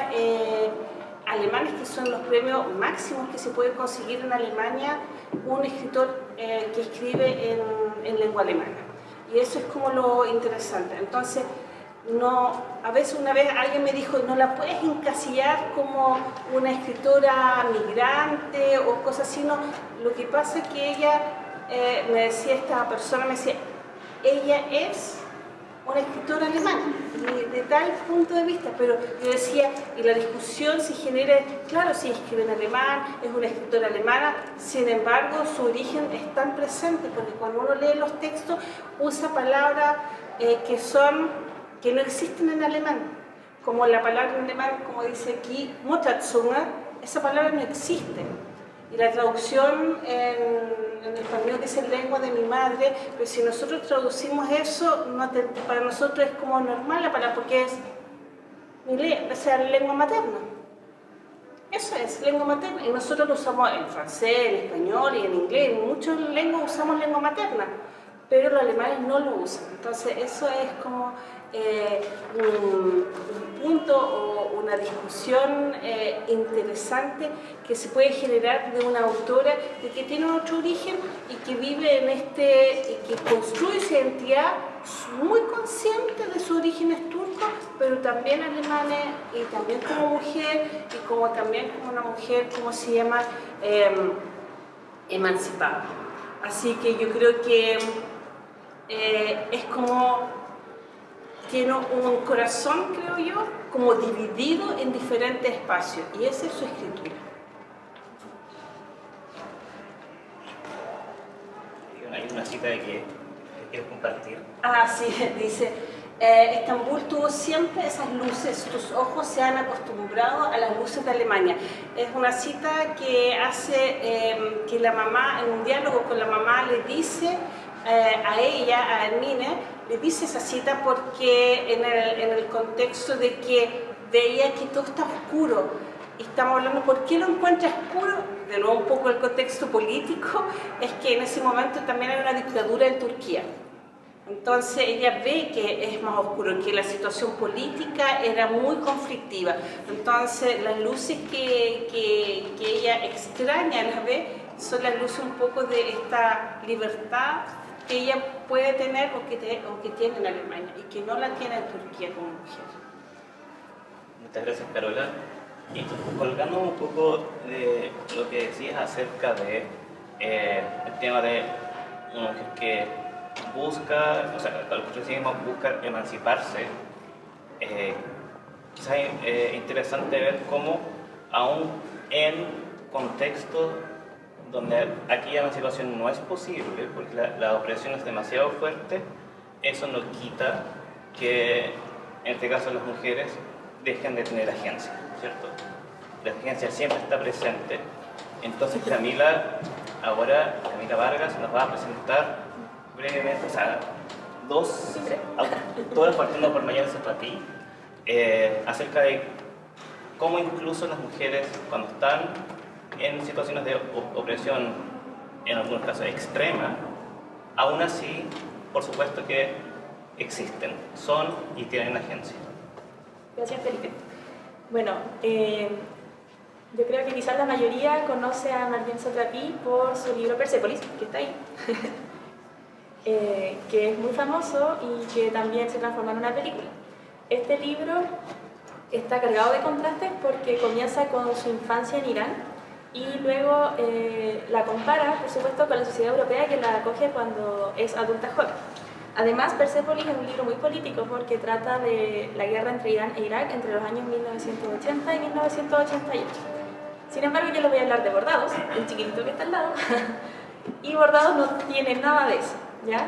Alemanes, que son los premios máximos que se puede conseguir en Alemania un escritor que escribe en lengua alemana. Y eso es como lo interesante. Entonces, no, a veces una vez alguien me dijo, no la puedes encasillar como una escritora migrante o cosas así, no. Lo que pasa es que ella, me decía esta persona, me decía, ella es una escritora alemana, de tal punto de vista, pero yo decía, y la discusión se genera, claro, si escribe en alemán, es una escritora alemana, sin embargo, su origen es tan presente, porque cuando uno lee los textos, usa palabras que no existen en alemán, como la palabra en alemán, como dice aquí, Mutterzunge, esa palabra no existe. Y la traducción en español dice lengua de mi madre, pero si nosotros traducimos eso, para nosotros es como normal la palabra, porque es lengua materna. Eso es, lengua materna. Y nosotros lo usamos en francés, en español y en inglés. En muchas lenguas usamos lengua materna, pero los alemanes no lo usan. Entonces eso es como un punto o una discusión interesante que se puede generar de una autora que tiene otro origen y que vive en y que construye esa identidad muy consciente de sus orígenes turcos, pero también alemanes, y también como mujer, y como también como una mujer, ¿cómo se llama?, emancipada. Así que yo creo que es como tiene un corazón, creo yo, como dividido en diferentes espacios, y esa es su escritura. Hay una cita de que quiero compartir. Ah, sí, dice, Estambul tuvo siempre esas luces, tus ojos se han acostumbrado a las luces de Alemania. Es una cita que hace que la mamá, en un diálogo con la mamá, le dice a ella, a Hermine, le dice esa cita porque en el contexto de que veía que todo está oscuro. Y estamos hablando, ¿por qué lo encuentra oscuro? De nuevo un poco el contexto político, es que en ese momento también hay una dictadura en Turquía. Entonces ella ve que es más oscuro, que la situación política era muy conflictiva. Entonces las luces que ella extraña a la vez son las luces un poco de esta libertad que ella puede tener o que tiene en Alemania y que no la tiene en Turquía como mujer. Muchas gracias, Carola. Y colgando un poco de lo que decías acerca de el tema de una mujer que busca, o sea, al cristianismo busca emanciparse, quizás es interesante ver cómo aún en contextos donde aquí la emancipación no es posible, porque la opresión es demasiado fuerte, eso no quita que, en este caso, las mujeres dejen de tener agencia, ¿cierto? La agencia siempre está presente. Entonces Camila Vargas nos va a presentar brevemente, o sea, dos autores partiendo por Mañana para ti, acerca de cómo incluso las mujeres, cuando están en situaciones de opresión en algunos casos extrema, aún así, por supuesto que existen, son y tienen agencia. Gracias, Felipe. Bueno, yo creo que quizás la mayoría conoce a Marlene Satrapi por su libro Persépolis, que está ahí, que es muy famoso y que también se transformó en una película. Este libro está cargado de contrastes porque comienza con su infancia en Irán y luego la compara, por supuesto, con la sociedad europea que la acoge cuando es adulta joven. Además, Persépolis es un libro muy político porque trata de la guerra entre Irán e Irak entre los años 1980 y 1988. Sin embargo, yo les voy a hablar de Bordados, el chiquitito que está al lado, y Bordados no tiene nada de eso, ¿ya?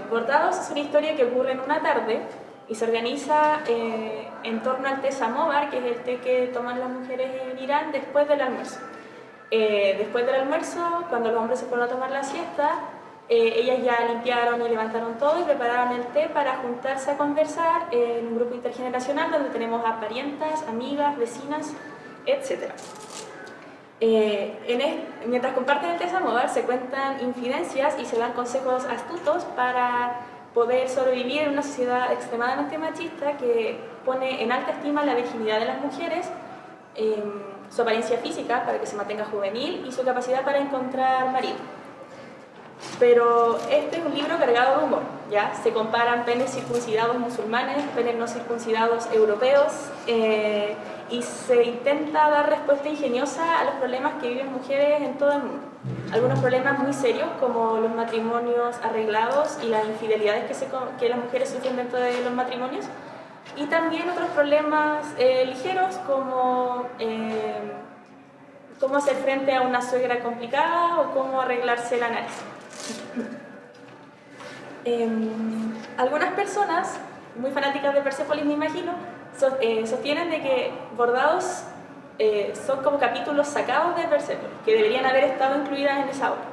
Bordados es una historia que ocurre en una tarde y se organiza en torno al té samovar, que es el té que toman las mujeres en Irán después del almuerzo. Después del almuerzo, cuando los hombres se fueron a tomar la siesta, ellas ya limpiaron y levantaron todo y prepararon el té para juntarse a conversar en un grupo intergeneracional donde tenemos a parientas, amigas, vecinas, etc. Mientras comparten el té samovar se cuentan infidencias y se dan consejos astutos para poder sobrevivir en una sociedad extremadamente machista que pone en alta estima la virginidad de las mujeres, su apariencia física para que se mantenga juvenil y su capacidad para encontrar marido. Pero este es un libro cargado de humor, ¿ya? Se comparan penes circuncidados musulmanes, penes no circuncidados europeos, y se intenta dar respuesta ingeniosa a los problemas que viven mujeres en todo el mundo. Algunos problemas muy serios como los matrimonios arreglados y las infidelidades que las mujeres sufren dentro de los matrimonios, y también otros problemas ligeros como cómo hacer frente a una suegra complicada o cómo arreglarse la nariz. Algunas personas, muy fanáticas de Persépolis me imagino, sostienen de que Bordados son como capítulos sacados de Persépolis, que deberían haber estado incluidas en esa obra,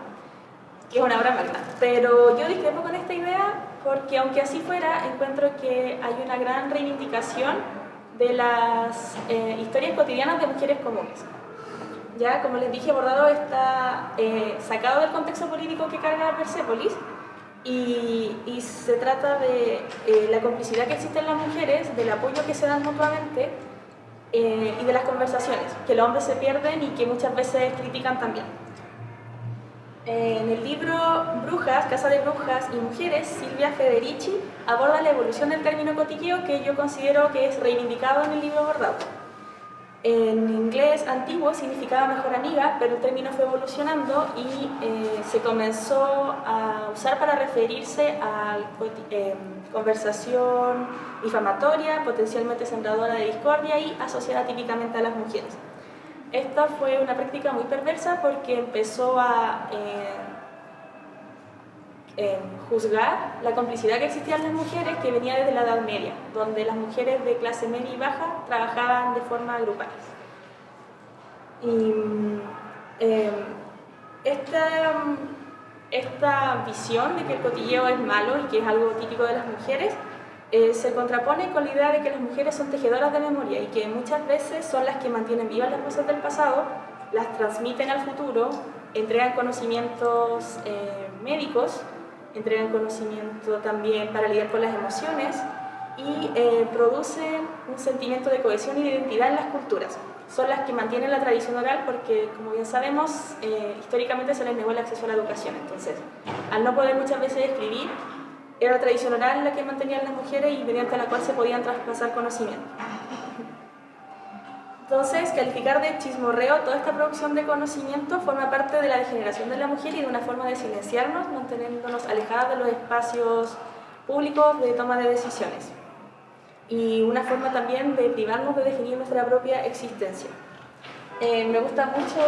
que es una obra magna. Pero yo discrepo con esta idea porque aunque así fuera, encuentro que hay una gran reivindicación de las historias cotidianas de mujeres comunes. Ya, como les dije, Bordados está sacado del contexto político que carga Persépolis y se trata de la complicidad que existe en las mujeres, del apoyo que se dan mutuamente y de las conversaciones, que los hombres se pierden y que muchas veces critican también. En el libro Brujas, Casa de Brujas y Mujeres, Silvia Federici aborda la evolución del término cotilleo, que yo considero que es reivindicado en el libro Bordados. En inglés antiguo significaba mejor amiga, pero el término fue evolucionando y se comenzó a usar para referirse a conversación difamatoria, potencialmente sembradora de discordia y asociada típicamente a las mujeres. Esta fue una práctica muy perversa porque empezó a juzgar la complicidad que existía en las mujeres, que venía desde la Edad Media, donde las mujeres de clase media y baja trabajaban de forma grupal. Y esta visión de que el cotilleo es malo y que es algo típico de las mujeres se contrapone con la idea de que las mujeres son tejedoras de memoria y que muchas veces son las que mantienen vivas las cosas del pasado, las transmiten al futuro, entregan conocimientos médicos, entregan conocimiento también para lidiar con las emociones y producen un sentimiento de cohesión y de identidad en las culturas. Son las que mantienen la tradición oral porque, como bien sabemos, históricamente se les negó el acceso a la educación. Entonces, al no poder muchas veces escribir, era la tradición oral la que mantenían las mujeres y mediante la cual se podían traspasar conocimiento. Entonces, calificar de chismorreo toda esta producción de conocimiento forma parte de la degeneración de la mujer y de una forma de silenciarnos, manteniéndonos alejadas de los espacios públicos de toma de decisiones. Y una forma también de privarnos de definir nuestra propia existencia. Me gusta mucho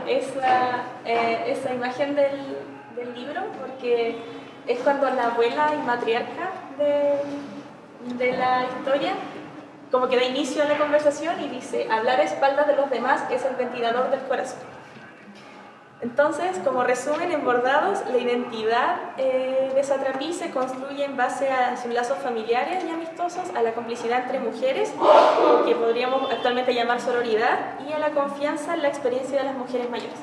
esa imagen del libro porque es cuando la abuela y matriarca de la historia como que da inicio a la conversación y dice: hablar a espaldas de los demás es el ventilador del corazón. Entonces, como resumen, en Bordados, la identidad de Satrapi se construye en base a sus lazos familiares y amistosos, a la complicidad entre mujeres, que podríamos actualmente llamar sororidad, y a la confianza en la experiencia de las mujeres mayores.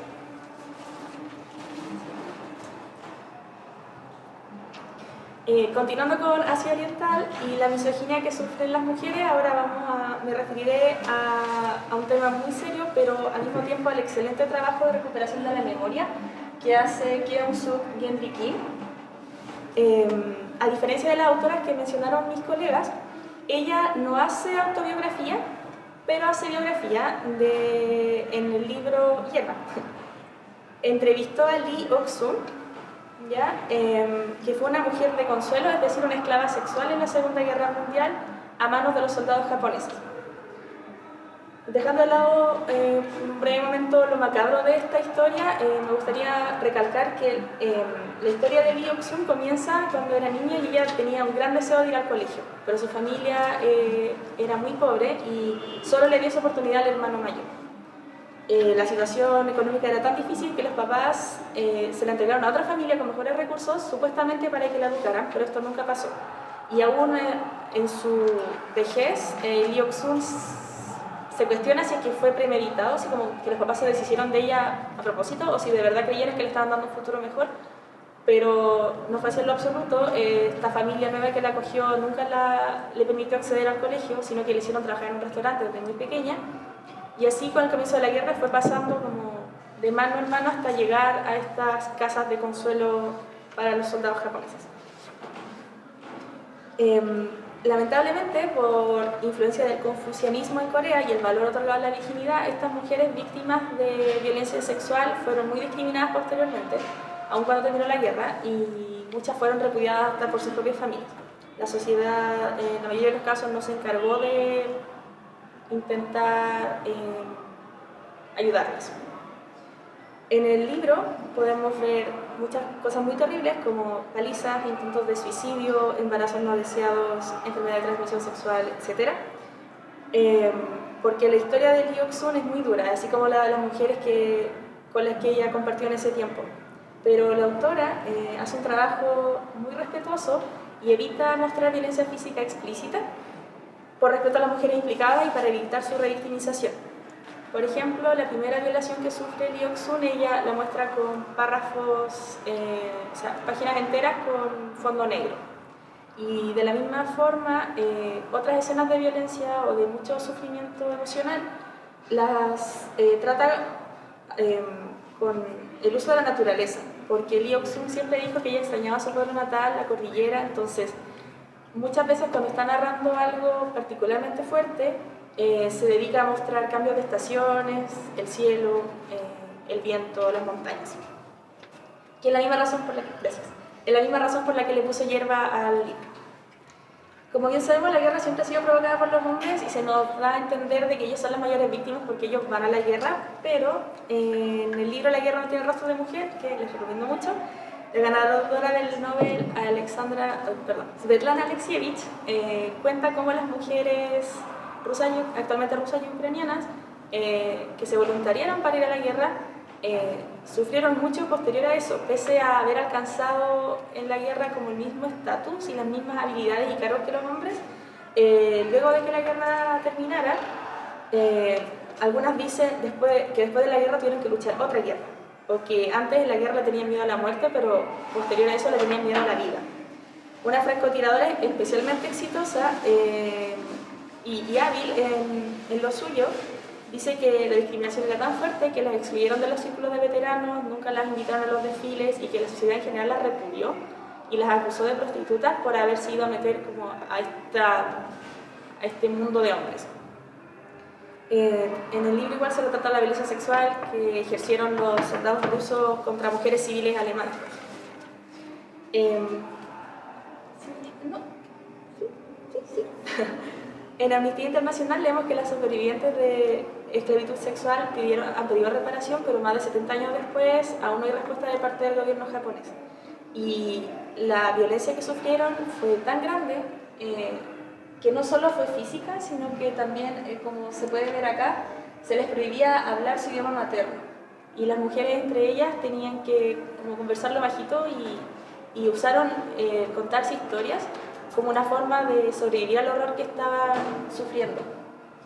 Continuando con Asia Oriental y la misoginia que sufren las mujeres, ahora me referiré a un tema muy serio, pero al mismo tiempo al excelente trabajo de recuperación de la memoria que hace Keum-Suk Gendry Kim. A diferencia de las autoras que mencionaron mis colegas, ella no hace autobiografía, pero hace biografía en el libro Hierba. Entrevistó a Lee Ok-sun, que fue una mujer de consuelo, es decir, una esclava sexual en la Segunda Guerra Mundial a manos de los soldados japoneses. Dejando de lado un breve momento lo macabro de esta historia, me gustaría recalcar que la historia de Lee Ok-sun comienza cuando era niña y ella tenía un gran deseo de ir al colegio, pero su familia era muy pobre y solo le dio esa oportunidad al hermano mayor. La situación económica era tan difícil que los papás se la entregaron a otra familia con mejores recursos, supuestamente para que la educaran, pero esto nunca pasó. Y aún en su vejez, Lee Ok-sun se cuestiona si es que fue premeditado, si como que los papás se deshicieron de ella a propósito, o si de verdad creyeron que le estaban dando un futuro mejor, pero no fue así en lo absoluto. Esta familia nueva que la acogió nunca le permitió acceder al colegio, sino que le hicieron trabajar en un restaurante desde muy pequeña. Y así con el comienzo de la guerra fue pasando como de mano en mano hasta llegar a estas casas de consuelo para los soldados japoneses. Lamentablemente, por influencia del confucianismo en Corea y el valor otorgado a la virginidad, estas mujeres víctimas de violencia sexual fueron muy discriminadas posteriormente, aun cuando terminó la guerra, y muchas fueron repudiadas hasta por sus propias familias. La sociedad, en la mayoría de los casos, no se encargó de intentar ayudarlas. En el libro podemos ver muchas cosas muy terribles como palizas, intentos de suicidio, embarazos no deseados, enfermedad de transmisión sexual, etc. Porque la historia de Lee Ok-sun es muy dura, así como la de las mujeres con las que ella compartió en ese tiempo. Pero la autora hace un trabajo muy respetuoso y evita mostrar violencia física explícita por respeto a las mujeres implicadas y para evitar su revictimización. Por ejemplo, la primera violación que sufre Lee Ok-sun, ella la muestra con párrafos, páginas enteras con fondo negro. Y de la misma forma, otras escenas de violencia o de mucho sufrimiento emocional las trata con el uso de la naturaleza, porque Lee Ok-sun siempre dijo que ella extrañaba su pueblo natal, la cordillera, entonces muchas veces cuando está narrando algo particularmente fuerte, se dedica a mostrar cambios de estaciones, el cielo, el viento, las montañas. Que es la misma razón por la que le puse Hierba al libro. Como bien sabemos, la guerra siempre ha sido provocada por los hombres y se nos da a entender de que ellos son las mayores víctimas porque ellos van a la guerra, pero en el libro La guerra no tiene rostro de mujer, que les recomiendo mucho, la ganadora del Nobel, Svetlana Alexievich, cuenta cómo las mujeres actualmente rusas y ucranianas que se voluntariaron para ir a la guerra sufrieron mucho posterior a eso, pese a haber alcanzado en la guerra como el mismo estatus y las mismas habilidades y cargos que los hombres. Luego de que la guerra terminara, algunas dicen que después de la guerra tuvieron que luchar otra guerra, o que antes de la guerra le tenían miedo a la muerte, pero posterior a eso le tenían miedo a la vida. Una francotiradora especialmente exitosa y hábil en lo suyo, dice que la discriminación era tan fuerte que las excluyeron de los círculos de veteranos, nunca las invitaron a los desfiles y que la sociedad en general las repudió y las acusó de prostitutas por haberse ido a meter como a este mundo de hombres. En el libro igual se retrata la violencia sexual que ejercieron los soldados rusos contra mujeres civiles alemanas. En Amnistía Internacional leemos que las sobrevivientes de esclavitud sexual han pedido reparación, pero más de 70 años después aún no hay respuesta de parte del gobierno japonés. Y la violencia que sufrieron fue tan grande que no solo fue física, sino que también, como se puede ver acá, se les prohibía hablar su idioma materno. Y las mujeres entre ellas tenían que como conversarlo bajito y usaron contarse historias como una forma de sobrevivir al horror que estaban sufriendo.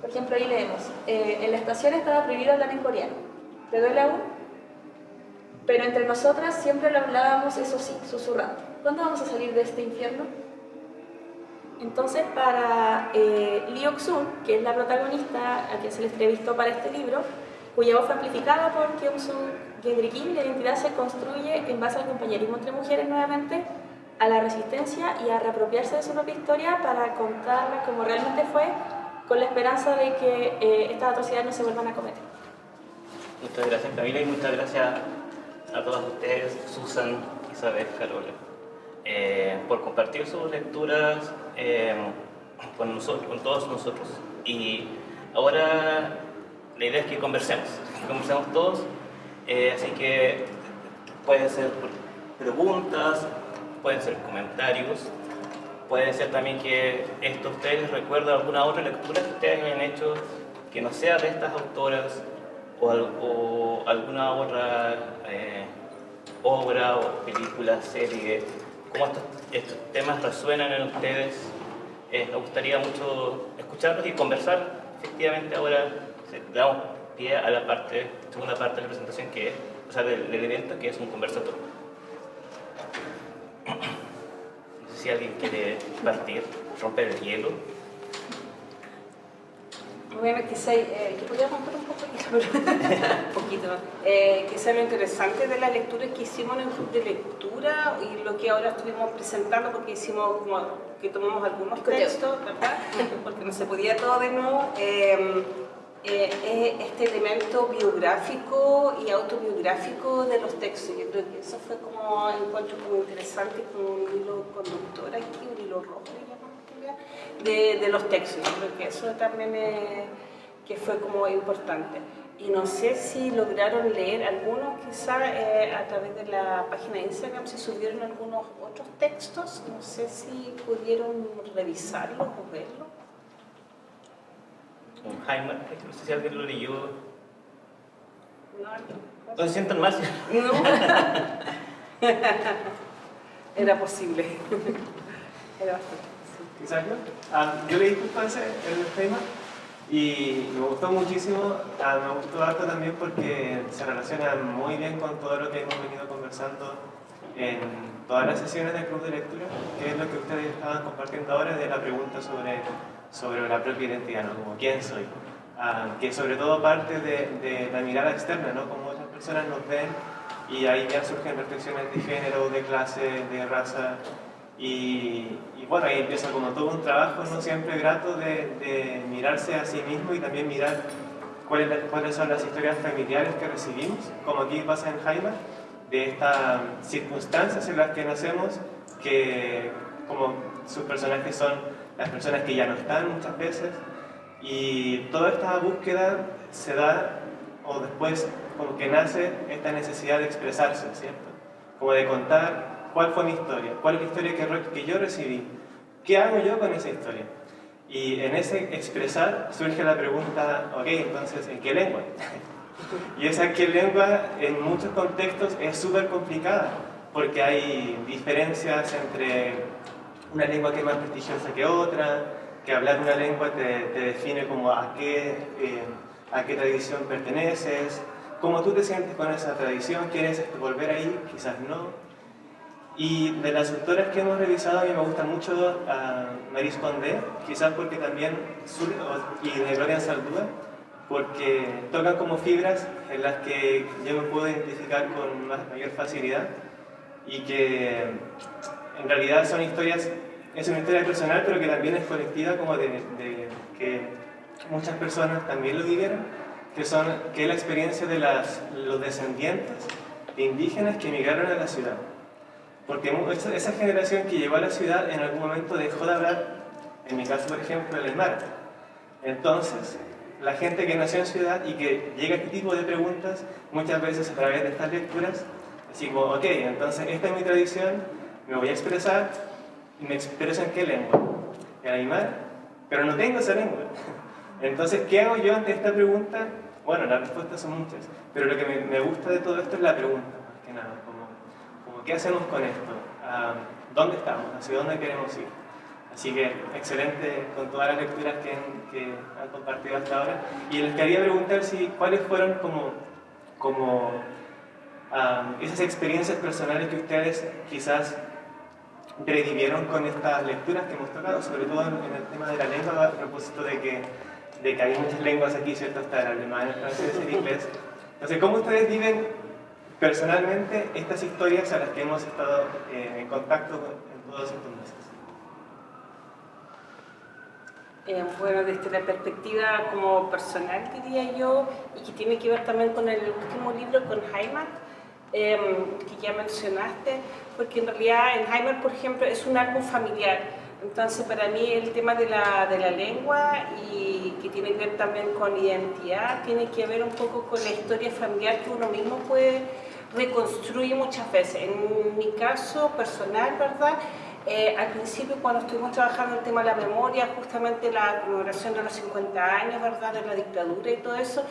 Por ejemplo, ahí leemos, en la estación estaba prohibido hablar en coreano. ¿Te duele aún? Pero entre nosotras siempre lo hablábamos, eso sí, susurrando. ¿cuándo vamos a salir de este infierno? Entonces, para Lee Ok-sun, que es la protagonista a quien se le entrevistó para este libro, cuya voz fue amplificada por Keum-sung Gendry Kim, la identidad se construye en base al compañerismo entre mujeres nuevamente, a la resistencia y a reapropiarse de su propia historia para contarla como realmente fue, con la esperanza de que estas atrocidades no se vuelvan a cometer. Muchas gracias, Camila, y muchas gracias a todas ustedes, Susan, Isabel, Carola, por compartir sus lecturas con nosotros, con todos nosotros. Y ahora la idea es que conversemos todos, así que pueden ser preguntas, pueden ser comentarios, puede ser también que esto ustedes les recuerda alguna otra lectura que ustedes hayan hecho que no sea de estas autoras o alguna otra obra o película, serie, cómo estos temas resuenan en ustedes. Nos gustaría mucho escucharlos y conversar. Efectivamente ahora le damos pie a la segunda parte de la presentación, que es, o sea, del evento, que es un conversatorio. No sé si alguien quiere partir, romper el hielo. Bueno, quizá, que podría romper un poquito, un poquito. Quizá lo interesante de las lecturas que hicimos en el club de lectura y lo que ahora estuvimos presentando, porque hicimos como que tomamos algunos textos, ¿verdad? Porque no se podía todo de nuevo. Este elemento biográfico y autobiográfico de los textos. Yo creo que eso fue como, encuentro como interesante, como un hilo conductor aquí, un hilo rojo, de los textos. Yo creo que eso también que fue como importante. Y no sé si lograron leer algunos, quizá a través de la página de Instagram, si subieron algunos otros textos, no sé si pudieron revisarlos o verlos. Un Heimer, no sé si alguien lo leyó. No, ¿No se sientan mal? no. Era posible. Era bastante. Quizás yo leí justo el tema y me gustó muchísimo, me gustó harto también porque se relaciona muy bien con todo lo que hemos venido conversando en todas las sesiones del club de lectura, que es lo que ustedes estaban compartiendo ahora de la pregunta sobre la propia identidad, ¿no? Como quién soy, que sobre todo parte de la mirada externa, ¿no? Como otras personas nos ven, y ahí ya surgen reflexiones de género, de clase, de raza. Y bueno, ahí empieza como todo un trabajo no siempre grato de mirarse a sí mismo y también mirar cuáles son las historias familiares que recibimos, como aquí pasa en Jaime, de estas circunstancias en las que nacemos, que como sus personajes son las personas que ya no están muchas veces, y toda esta búsqueda se da, o después como que nace esta necesidad de expresarse, ¿cierto? Como de contar cuál fue mi historia, cuál es la historia que yo recibí, qué hago yo con esa historia. Y en ese expresar surge la pregunta, ok, entonces, ¿en qué lengua? Y esa qué lengua en muchos contextos es súper complicada, porque hay diferencias entre una lengua que es más prestigiosa que otra, que hablar una lengua te define como a qué tradición perteneces, cómo tú te sientes con esa tradición, quieres volver ahí, quizás no. Y de las autoras que hemos revisado, a mí me gusta mucho Maryse Condé, quizás porque también, y de Gloria Saldúa, porque tocan como fibras en las que yo me puedo identificar con mayor facilidad, y que en realidad es una historia personal, pero que también es colectiva, como de que muchas personas también lo vivieron, que es la experiencia de los descendientes de indígenas que emigraron a la ciudad. Porque esa generación que llegó a la ciudad en algún momento dejó de hablar, en mi caso por ejemplo, el aymara. Entonces, la gente que nació en ciudad y que llega a este tipo de preguntas, muchas veces a través de estas lecturas, así como, ok, entonces esta es mi tradición, me voy a expresar, y me expreso en qué lengua, en aymara, pero no tengo esa lengua. Entonces, ¿qué hago yo ante esta pregunta? Bueno, las respuestas son muchas, pero lo que me gusta de todo esto es la pregunta, más que nada. ¿Qué hacemos con esto? ¿Dónde estamos? ¿Hacia dónde queremos ir? Así que excelente con todas las lecturas que han compartido hasta ahora. Y les quería preguntar cuáles fueron como esas experiencias personales que ustedes quizás revivieron con estas lecturas que hemos tocado, sobre todo en el tema de la lengua, a propósito de que hay muchas lenguas aquí, ¿cierto? Está el alemán, el francés, el inglés. Entonces, ¿cómo ustedes viven personalmente estas historias a las que hemos estado en contacto en todos estos meses? Bueno, desde la perspectiva como personal, diría yo, y que tiene que ver también con el último libro, con Heimat, que ya mencionaste, porque en realidad en Heimat, por ejemplo, es un árbol familiar. Entonces, para mí el tema de la lengua y que tiene que ver también con identidad, tiene que ver un poco con la historia familiar que uno mismo puede reconstruir muchas veces. En mi caso personal, ¿verdad? Al principio, cuando estuvimos trabajando el tema de la memoria, justamente la conmemoración de los 50 años, ¿verdad?, de la dictadura y todo eso,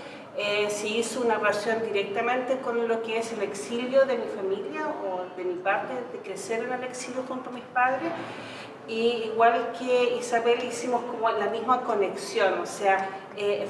se hizo una relación directamente con lo que es el exilio de mi familia o de mi parte, de crecer en el exilio junto a mis padres. Y igual que Isabel hicimos como la misma conexión, o sea,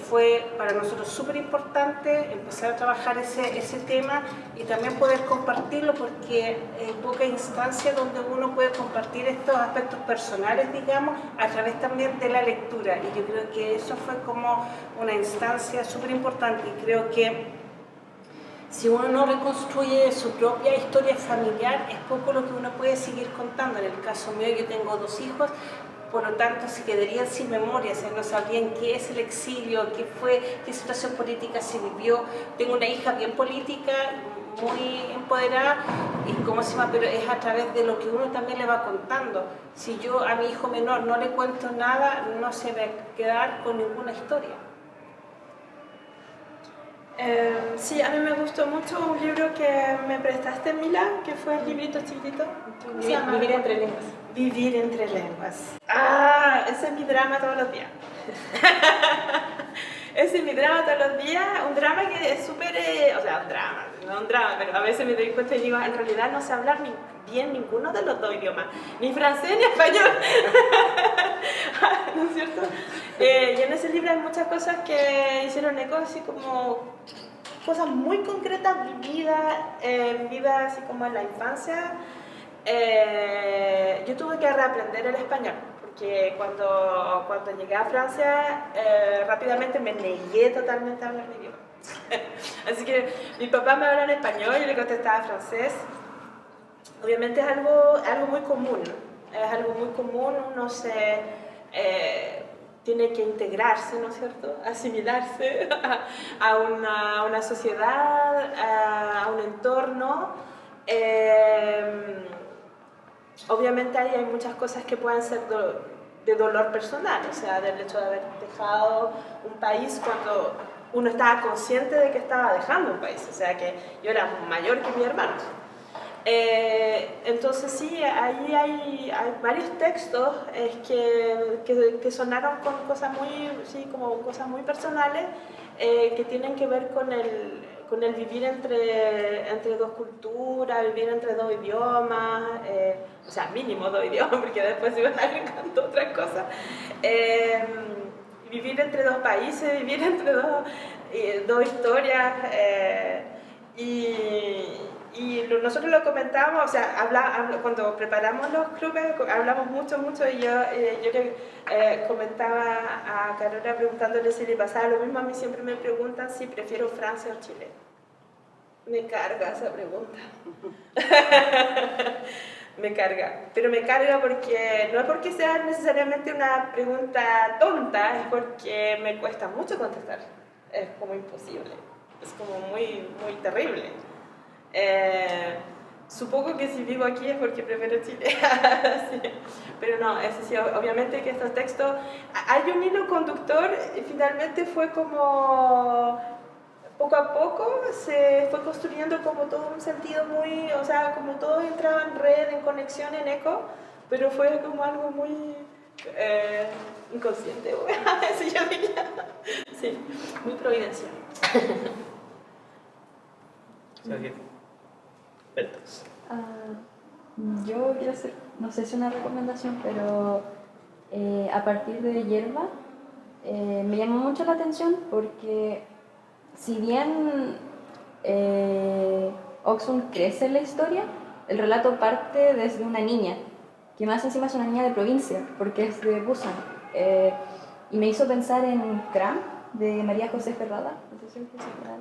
fue para nosotros súper importante empezar a trabajar ese tema y también poder compartirlo, porque hay poca instancia donde uno puede compartir estos aspectos personales, digamos, a través también de la lectura, y yo creo que eso fue como una instancia súper importante, y creo que si uno no reconstruye su propia historia familiar, es poco lo que uno puede seguir contando. En el caso mío, yo tengo 2 hijos, por lo tanto se quedarían sin memoria, o sea, no sabrían qué es el exilio, qué fue, qué situación política se vivió. Tengo una hija bien política, muy empoderada, y ¿cómo se llama? Pero es a través de lo que uno también le va contando. Si yo a mi hijo menor no le cuento nada, no se va a quedar con ninguna historia. Sí, a mí me gustó mucho un libro que me prestaste, Mila, que fue el librito chiquitito. ¿Cómo se llama? Vivir entre lenguas. Vivir entre lenguas. Ah, ese es mi drama todos los días. Ese es mi drama todos los días. Un drama que es súper... o sea, un drama, no un drama, pero a veces me doy cuenta y digo, en realidad no sé hablar bien ninguno de los 2 idiomas. Ni francés ni español. ¿No es cierto? Y en ese libro hay muchas cosas que hicieron eco, así como cosas muy concretas vividas así como en la infancia. Yo tuve que reaprender el español, porque cuando llegué a Francia rápidamente me negué totalmente a hablar mi idioma. Así que mi papá me hablaba en español, yo le contestaba en francés. Obviamente es algo muy común, es algo muy común, uno tiene que integrarse, ¿no es cierto?, asimilarse a una sociedad, a un entorno. Obviamente ahí hay muchas cosas que pueden ser de dolor personal, o sea, del hecho de haber dejado un país cuando uno estaba consciente de que estaba dejando un país, o sea, que yo era mayor que mi hermano. Entonces sí, ahí hay varios textos que sonaron con cosas como cosas muy personales, que tienen que ver con el vivir entre 2 culturas, vivir entre 2 idiomas, o sea, mínimo 2 idiomas, porque después se iban agregando otras cosas. Vivir entre 2 países, vivir entre dos historias, y nosotros lo comentábamos, o sea, cuando preparamos los clubes hablamos mucho, y yo le comentaba a Carola preguntándole si le pasaba lo mismo. A mí siempre me preguntan si prefiero Francia o Chile. Me carga esa pregunta. Me carga, pero me carga porque no es porque sea necesariamente una pregunta tonta, es porque me cuesta mucho contestar. Es como imposible, es como muy, muy terrible. Supongo que si vivo aquí es porque prefiero Chile. Sí. Pero no, eso sí, obviamente que estos textos, hay un hilo conductor, y finalmente fue como poco a poco se fue construyendo como todo un sentido muy, o sea, como todo entraba en red, en conexión, en eco, pero fue como algo muy inconsciente, así yo diría. Sí, muy providencial. Yo quiero hacer, no sé si es una recomendación, pero a partir de Hierba me llamó mucho la atención porque si bien Oxum crece en la historia, el relato parte desde una niña que más encima es una niña de provincia, porque es de Busan. Y me hizo pensar en Cram, de María José Ferrada. No sé si es José Ferrada.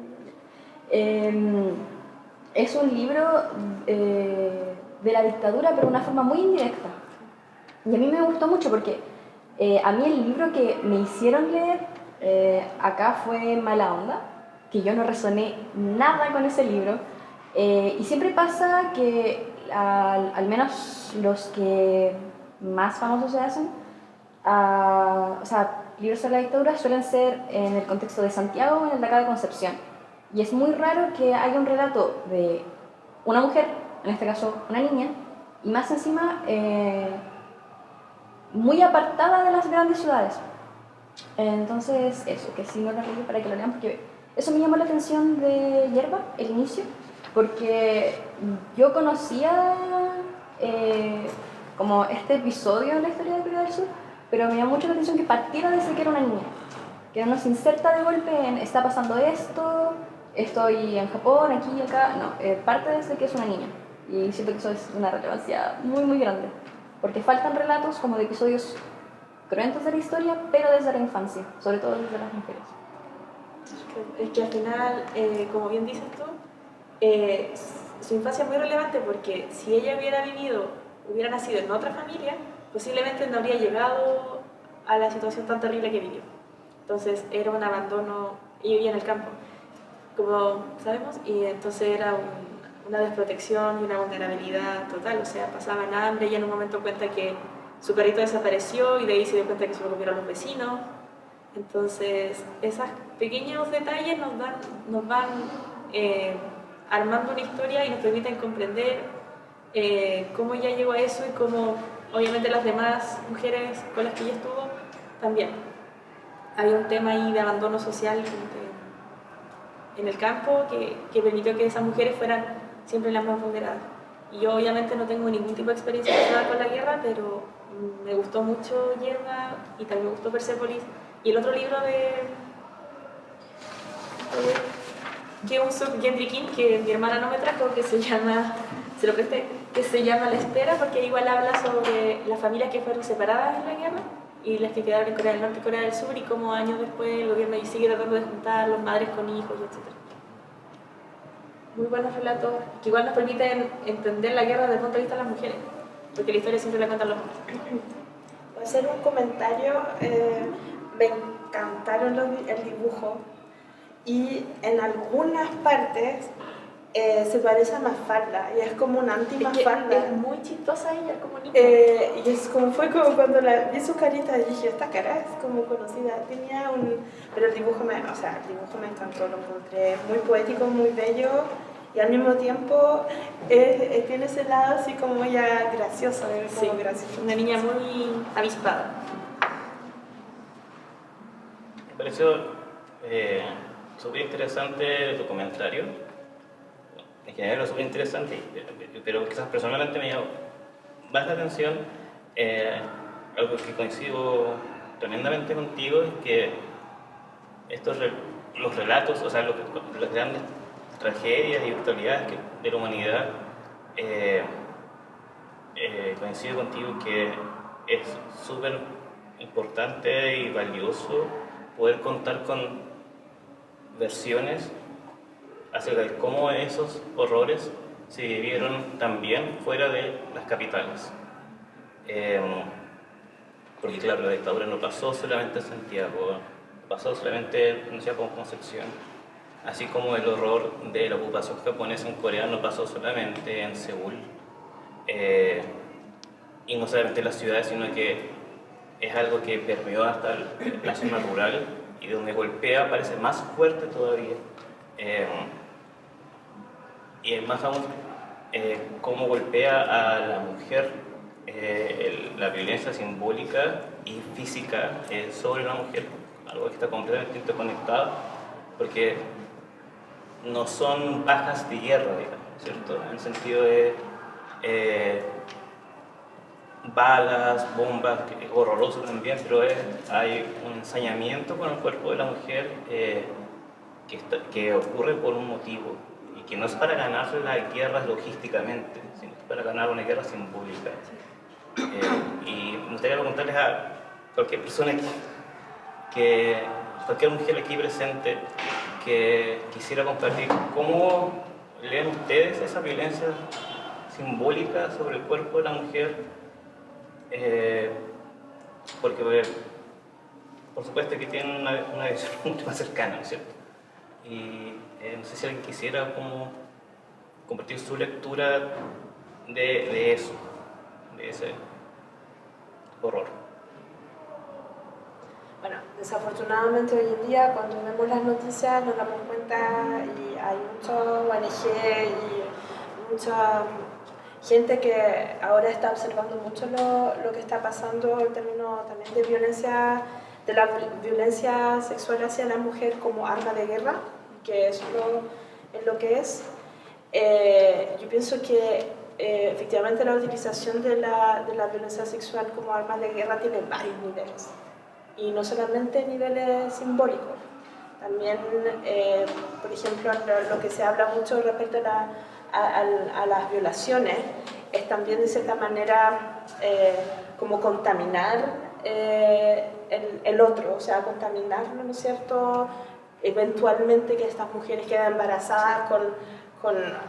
Es un libro de la dictadura, pero de una forma muy indirecta. Y a mí me gustó mucho porque a mí el libro que me hicieron leer acá fue Mala Onda, que yo no resoné nada con ese libro. Y siempre pasa que al menos los que más famosos se hacen, o sea, libros sobre la dictadura suelen ser en el contexto de Santiago o en el de acá de Concepción. Y es muy raro que haya un relato de una mujer, en este caso una niña, y más encima muy apartada de las grandes ciudades. Entonces, eso, que sí no lo leí para que lo lean, porque eso me llamó la atención de Hierba, el inicio, porque yo conocía como este episodio en la historia de Corea del Sur, pero me llamó mucho la atención que partiera desde que era una niña, que no se inserta de golpe en está pasando esto, estoy en Japón, aquí y acá, no, parte desde que es una niña, y siento que eso es una relevancia muy muy grande, porque faltan relatos como de episodios cruentos de la historia, pero desde la infancia, sobre todo desde las mujeres. Es que al final, como bien dices tú, su infancia es muy relevante porque si ella hubiera nacido en otra familia, posiblemente no habría llegado a la situación tan terrible que vivió. Entonces era un abandono, ella vivía en el campo, como sabemos, y entonces era una desprotección y una vulnerabilidad total, o sea, pasaban hambre, ella en un momento cuenta que su perrito desapareció y de ahí se dio cuenta que se lo comieron los vecinos. Entonces, esos pequeños detalles nos van armando una historia y nos permiten comprender cómo ella llegó a eso y cómo, obviamente, las demás mujeres con las que ella estuvo también. Había un tema ahí de abandono social en el campo que permitió que esas mujeres fueran siempre las más vulneradas. Y yo, obviamente, no tengo ningún tipo de experiencia personal con la guerra, pero me gustó mucho Hierba y también me gustó Persepolis. Y el otro libro que es un sub-Gendry King que mi hermana no me trajo, que se llama, se lo presté, que se llama La Espera, porque igual habla sobre las familias que fueron separadas en la guerra y las que quedaron en Corea del Norte y Corea del Sur y cómo años después el gobierno sigue tratando de juntarlos, madres con hijos, etc. Muy buenos relatos que igual nos permiten entender la guerra desde el punto de vista de las mujeres, porque la historia siempre la cuentan los hombres. Voy a hacer un comentario. Me encantaron el dibujo y en algunas partes se parece a Mafalda y es como una anti-Mafalda. Es muy chistosa ella como niña. Y es como fue como cuando vi su carita y dije, esta cara es como conocida. Pero el dibujo me encantó, lo encontré muy poético, muy bello y al mismo tiempo tiene ese lado así como ella graciosa, como graciosa. Una niña muy avispada. Me pareció súper interesante tu comentario. En general es súper interesante, pero quizás personalmente me llamó más la atención algo que coincido tremendamente contigo, es que los relatos, o sea, las grandes tragedias y brutalidades de la humanidad, coincido contigo que es súper importante y valioso poder contar con versiones acerca de cómo esos horrores se vivieron también fuera de las capitales. Porque claro, la dictadura no pasó solamente en Santiago, pasó solamente en una ciudad como Concepción, así como el horror de la ocupación japonesa en Corea no pasó solamente en Seúl, y no solamente en las ciudades, sino que es algo que permeó hasta la zona rural y donde golpea parece más fuerte todavía. Y más aún, cómo golpea a la mujer, la violencia simbólica y física sobre la mujer, algo que está completamente interconectado, porque no son bajas de guerra, digamos, ¿cierto? En el sentido de balas, bombas, que es horroroso también, pero hay un ensañamiento con el cuerpo de la mujer que ocurre por un motivo, y que no es para ganar las guerras logísticamente, sino para ganar una guerra simbólica. Y me gustaría preguntarles a cualquier persona cualquier mujer aquí presente que quisiera compartir cómo leen ustedes esa violencia simbólica sobre el cuerpo de la mujer, porque por supuesto que tienen una visión mucho más cercana, ¿no es cierto? Y no sé si alguien quisiera como compartir su lectura de eso, de ese horror. Bueno, desafortunadamente hoy en día cuando vemos las noticias nos damos cuenta y hay mucho ONG y mucha gente que ahora está observando mucho lo que está pasando en términos también de violencia, de la violencia sexual hacia la mujer como arma de guerra, que es lo que es. Yo pienso que efectivamente la utilización de la violencia sexual como arma de guerra tiene varios niveles. Y no solamente niveles simbólicos, también, por ejemplo, lo que se habla mucho respecto a las violaciones es también de cierta manera como contaminar el otro, o sea, contaminarlo, ¿no es cierto? Eventualmente que estas mujeres queden embarazadas con la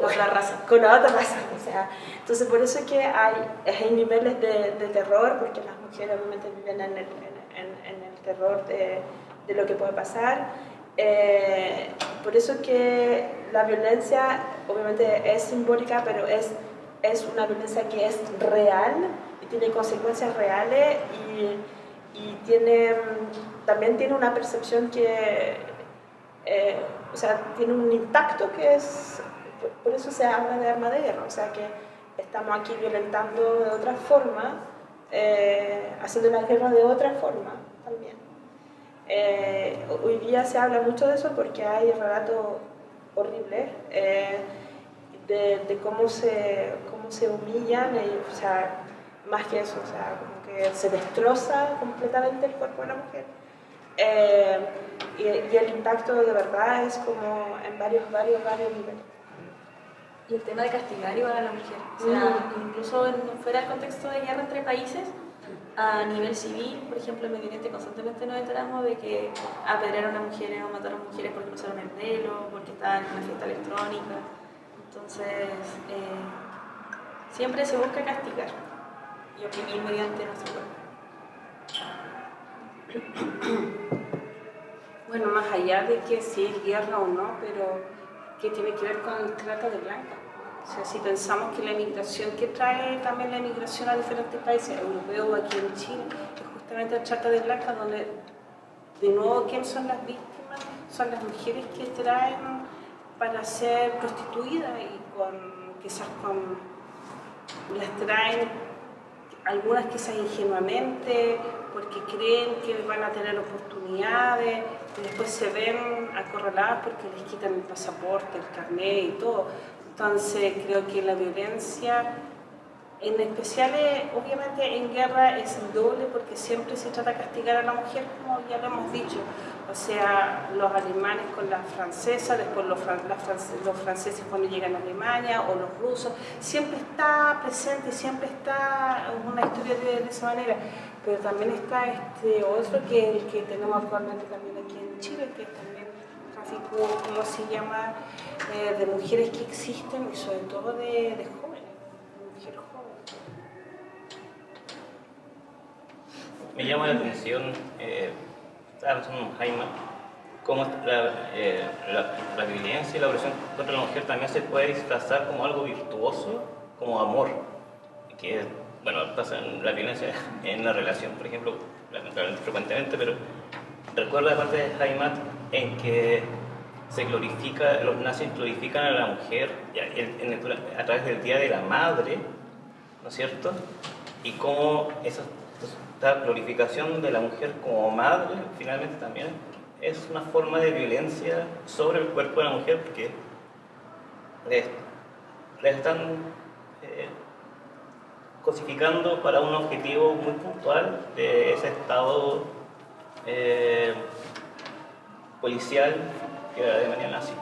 otra raza. Con la otra raza, o sea, entonces por eso es que hay niveles de terror, porque las mujeres obviamente viven en el terror de lo que puede pasar. Por eso es que la violencia obviamente es simbólica, pero es una violencia que es real y tiene consecuencias reales y también tiene una percepción que, o sea, tiene un impacto que es. Por eso se habla de arma de guerra, o sea que estamos aquí violentando de otra forma, haciendo la guerra de otra forma también. Hoy día se habla mucho de eso porque hay relatos horribles de cómo se humillan, o sea, más que eso, o sea, como que se destroza completamente el cuerpo de la mujer. Y el impacto de verdad es como en varios niveles. Y el tema de castigar igual a la mujer, o sea, incluso fuera del contexto de guerra entre países, a nivel civil, por ejemplo, en Medio Oriente constantemente nos enteramos de que apedrearon a mujeres o mataron a mujeres porque no usaron el velo, porque estaban en una fiesta electrónica. Entonces, siempre se busca castigar y oprimir mediante nuestro cuerpo. Bueno, más allá de que si es guerra o no, pero que tiene que ver con el trata de blancas. O sea, si pensamos que la migración que trae también la migración a diferentes países europeos, aquí en Chile, es justamente el trata de blancas, donde de nuevo, ¿quién son las víctimas? Son las mujeres que traen para ser prostituidas y quizás las traen, algunas quizás ingenuamente, porque creen que van a tener oportunidades y después se ven acorraladas porque les quitan el pasaporte, el carnet y todo. Entonces creo que la violencia, en especial obviamente en guerra, es doble porque siempre se trata de castigar a la mujer, como ya lo hemos dicho. O sea, los alemanes con las francesas, después los franceses cuando llegan a Alemania, o los rusos, siempre está presente, siempre está una historia de esa manera. Pero también está este otro que el que tenemos actualmente también aquí en Chile, que es también tráfico, ¿cómo se llama?, de mujeres que existen y sobre todo de jóvenes, de mujeres jóvenes. Me llama la atención, estaba pensando en Jaime, cómo la violencia y la opresión contra la mujer también se puede disfrazar como algo virtuoso, como amor, que bueno, pasa en la violencia en la relación, por ejemplo, lamentablemente frecuentemente, pero recuerdo la parte de Heimat en que los nazis glorifican a la mujer a través del Día de la Madre, ¿no es cierto? Y cómo esta glorificación de la mujer como madre finalmente también es una forma de violencia sobre el cuerpo de la mujer, porque les están cosificando para un objetivo muy puntual de ese estado policial que era de manera nazi.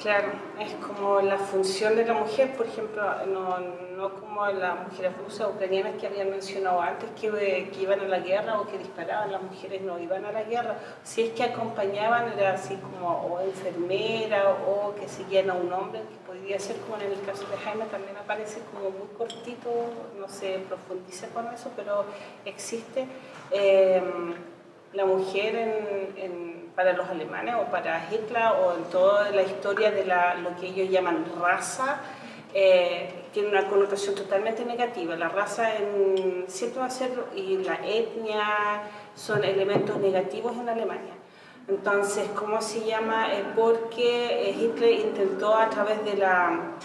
Claro, es como la función de la mujer, por ejemplo, no como las mujeres rusas o ucranianas que habían mencionado antes, que iban a la guerra o que disparaban. Las mujeres no iban a la guerra. Si es que acompañaban, era así como o enfermera o que seguían a un hombre, que podría ser como en el caso de Jaime, también aparece como muy cortito, no se profundiza con eso, pero existe. La mujer para los alemanes o para Hitler o en toda la historia de lo que ellos llaman raza, tiene una connotación totalmente negativa. La raza siempre va a ser, y la etnia son elementos negativos en Alemania. Entonces, ¿cómo se llama? Porque Hitler intentó a través de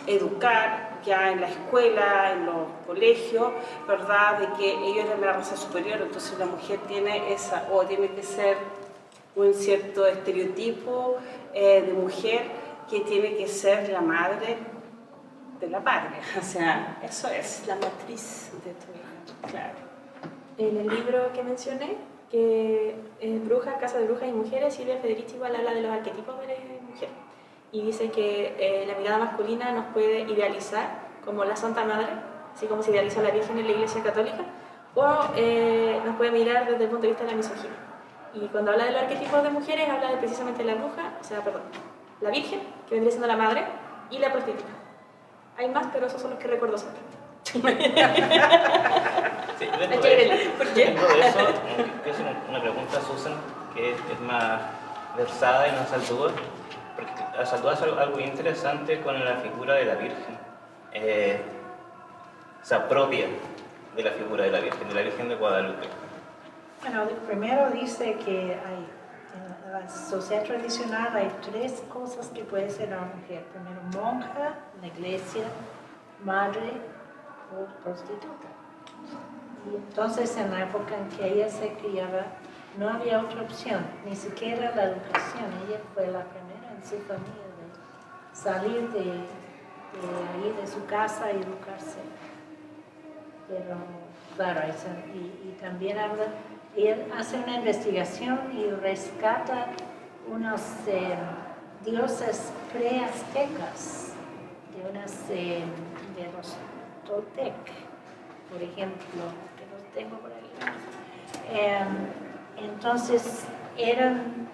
educar ya en la escuela, en los colegios, ¿verdad? De que ellos eran la raza superior, entonces la mujer tiene tiene que ser un cierto estereotipo de mujer que tiene que ser la madre de la patria. O sea, eso es la matriz de todo. Claro. En el libro que mencioné, que es Brujas, Casa de Brujas y Mujeres, Silvia Federici igual habla de los arquetipos de la mujer. Y dice que la mirada masculina nos puede idealizar como la Santa Madre, así como se idealiza a la Virgen en la Iglesia Católica, o nos puede mirar desde el punto de vista de la misoginia. Y cuando habla de los arquetipos de mujeres, habla de precisamente la bruja, la Virgen, que vendría siendo la madre, y la prostituta. Hay más, pero esos son los que recuerdo siempre. Sí, dentro de eso, quiero hacer una pregunta a Susan, que es más versada y no Saldúa, porque Saldúa hace algo interesante con la figura de la Virgen. Se apropia de la figura de la Virgen de Guadalupe. Bueno, primero dice que en la sociedad tradicional hay tres cosas que puede ser una mujer. Primero, monja, en la iglesia, madre o prostituta. Y entonces, en la época en que ella se criaba, no había otra opción, ni siquiera la educación. Ella fue la primera en su familia de salir de ahí, de su casa y educarse. Pero, claro, y también habla, él hace una investigación y rescata unos dioses pre-aztecas, de los Toltec, por ejemplo, que los tengo por ahí. Entonces, eran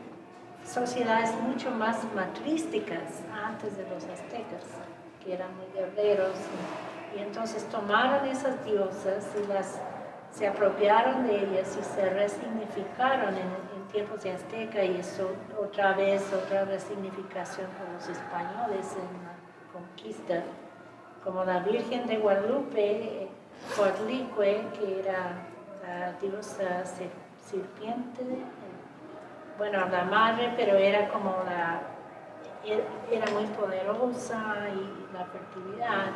sociedades mucho más matrísticas antes de los aztecas, que eran muy guerreros. Y entonces tomaron esas diosas y se apropiaron de ellas y se resignificaron en tiempos de azteca, y eso otra resignificación por los españoles en la conquista, como la Virgen de Guadalupe, Coatlicue, que era la diosa serpiente, bueno, la madre, pero era como era muy poderosa, y la fertilidad.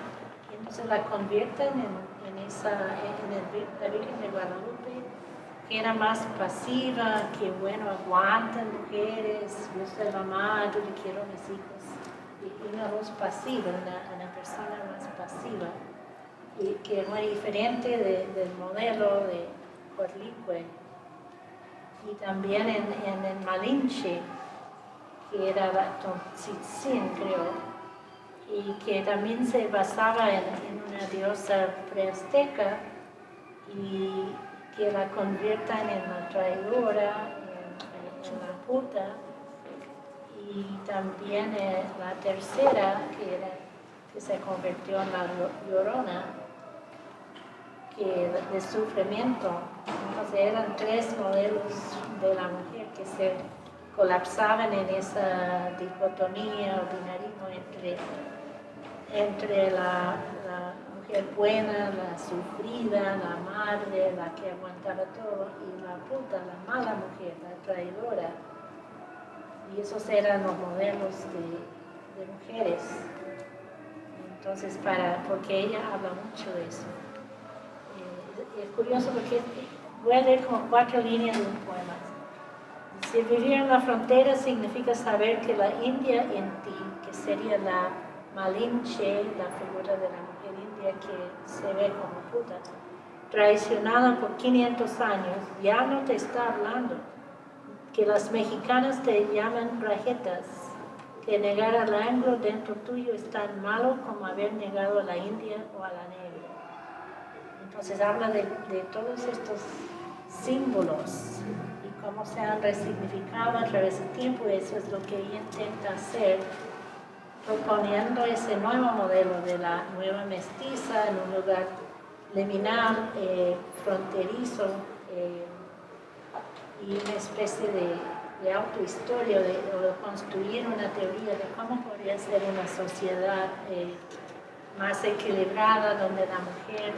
Entonces la convierten en la Virgen de Guadalupe, que era más pasiva, que bueno, aguanta mujeres, yo soy la madre, quiero mis hijos. Y una voz pasiva, una persona más pasiva, y que es muy diferente del modelo de Coatlicue. Y también en el Malinche, que era la Tontzin, creo, y que también se basaba en una diosa preazteca, y que la conviertan en la traidora, en la puta, y también la tercera, que se convirtió en la Llorona, de sufrimiento. Entonces eran tres modelos de la mujer que se colapsaban en esa dicotomía o binarismo entre la mujer buena, la sufrida, la madre, la que aguantaba todo, y la puta, la mala mujer, la traidora. Y esos eran los modelos de mujeres. Entonces, porque ella habla mucho de eso. Es curioso porque voy a leer como 4 líneas de un poema. Si vivir en la frontera significa saber que la India en ti, que sería la Malinche, la figura de la mujer india que se ve como puta, traicionada por 500 años, ya no te está hablando. Que las mexicanas te llaman brajetas, que negar al anglo dentro tuyo es tan malo como haber negado a la India o a la negra. Entonces habla de todos estos símbolos y cómo se han resignificado a través del tiempo. Eso es lo que ella intenta hacer, proponiendo ese nuevo modelo de la nueva mestiza en un lugar liminal, fronterizo, y una especie de autohistoria, o de construir una teoría de cómo podría ser una sociedad más equilibrada, donde la mujer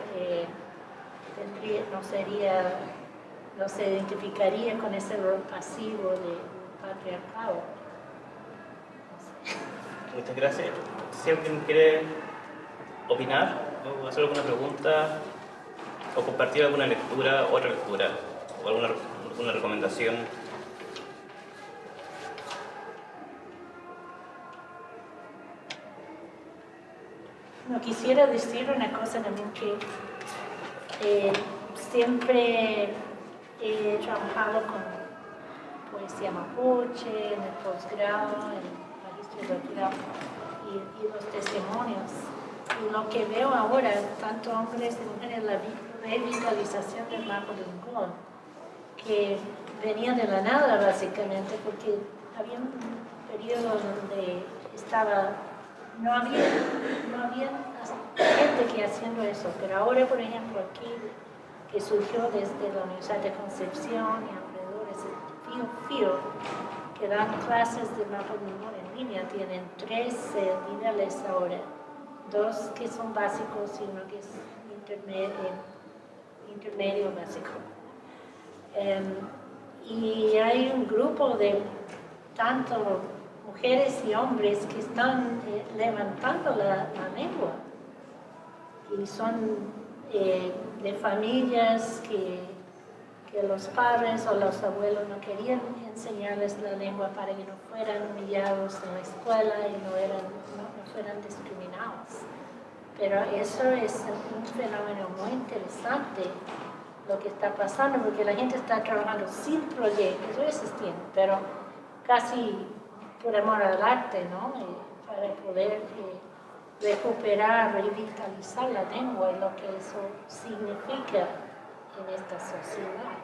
no se identificaría con ese rol pasivo del patriarcado. Muchas gracias. Si alguien quiere opinar o hacer alguna pregunta o compartir alguna lectura, otra lectura o alguna recomendación. No, quisiera decir una cosa también, que siempre he trabajado con poesía mapuche en el posgrado, en el magíster de doctorado, y los testimonios. Y lo que veo ahora, tanto hombres y mujeres, la revitalización del mapudungun, que venía de la nada básicamente, porque había un periodo donde no había gente que haciendo eso, pero ahora, por ejemplo, aquí, que surgió desde la Universidad de Concepción y alrededores de FIO, que dan clases de mapudungun en línea, tienen 3 niveles ahora, 2 que son básicos y uno que es intermedio básico. Y hay un grupo de tanto mujeres y hombres que están levantando la lengua, y son de familias que los padres o los abuelos no querían enseñarles la lengua para que no fueran humillados en la escuela y no fueran discriminados. Pero eso es un fenómeno muy interesante, lo que está pasando, porque la gente está trabajando sin proyectos, a veces tienen, pero casi por amor al arte, ¿no? Para poder recuperar, revitalizar la lengua y lo que eso significa en esta sociedad.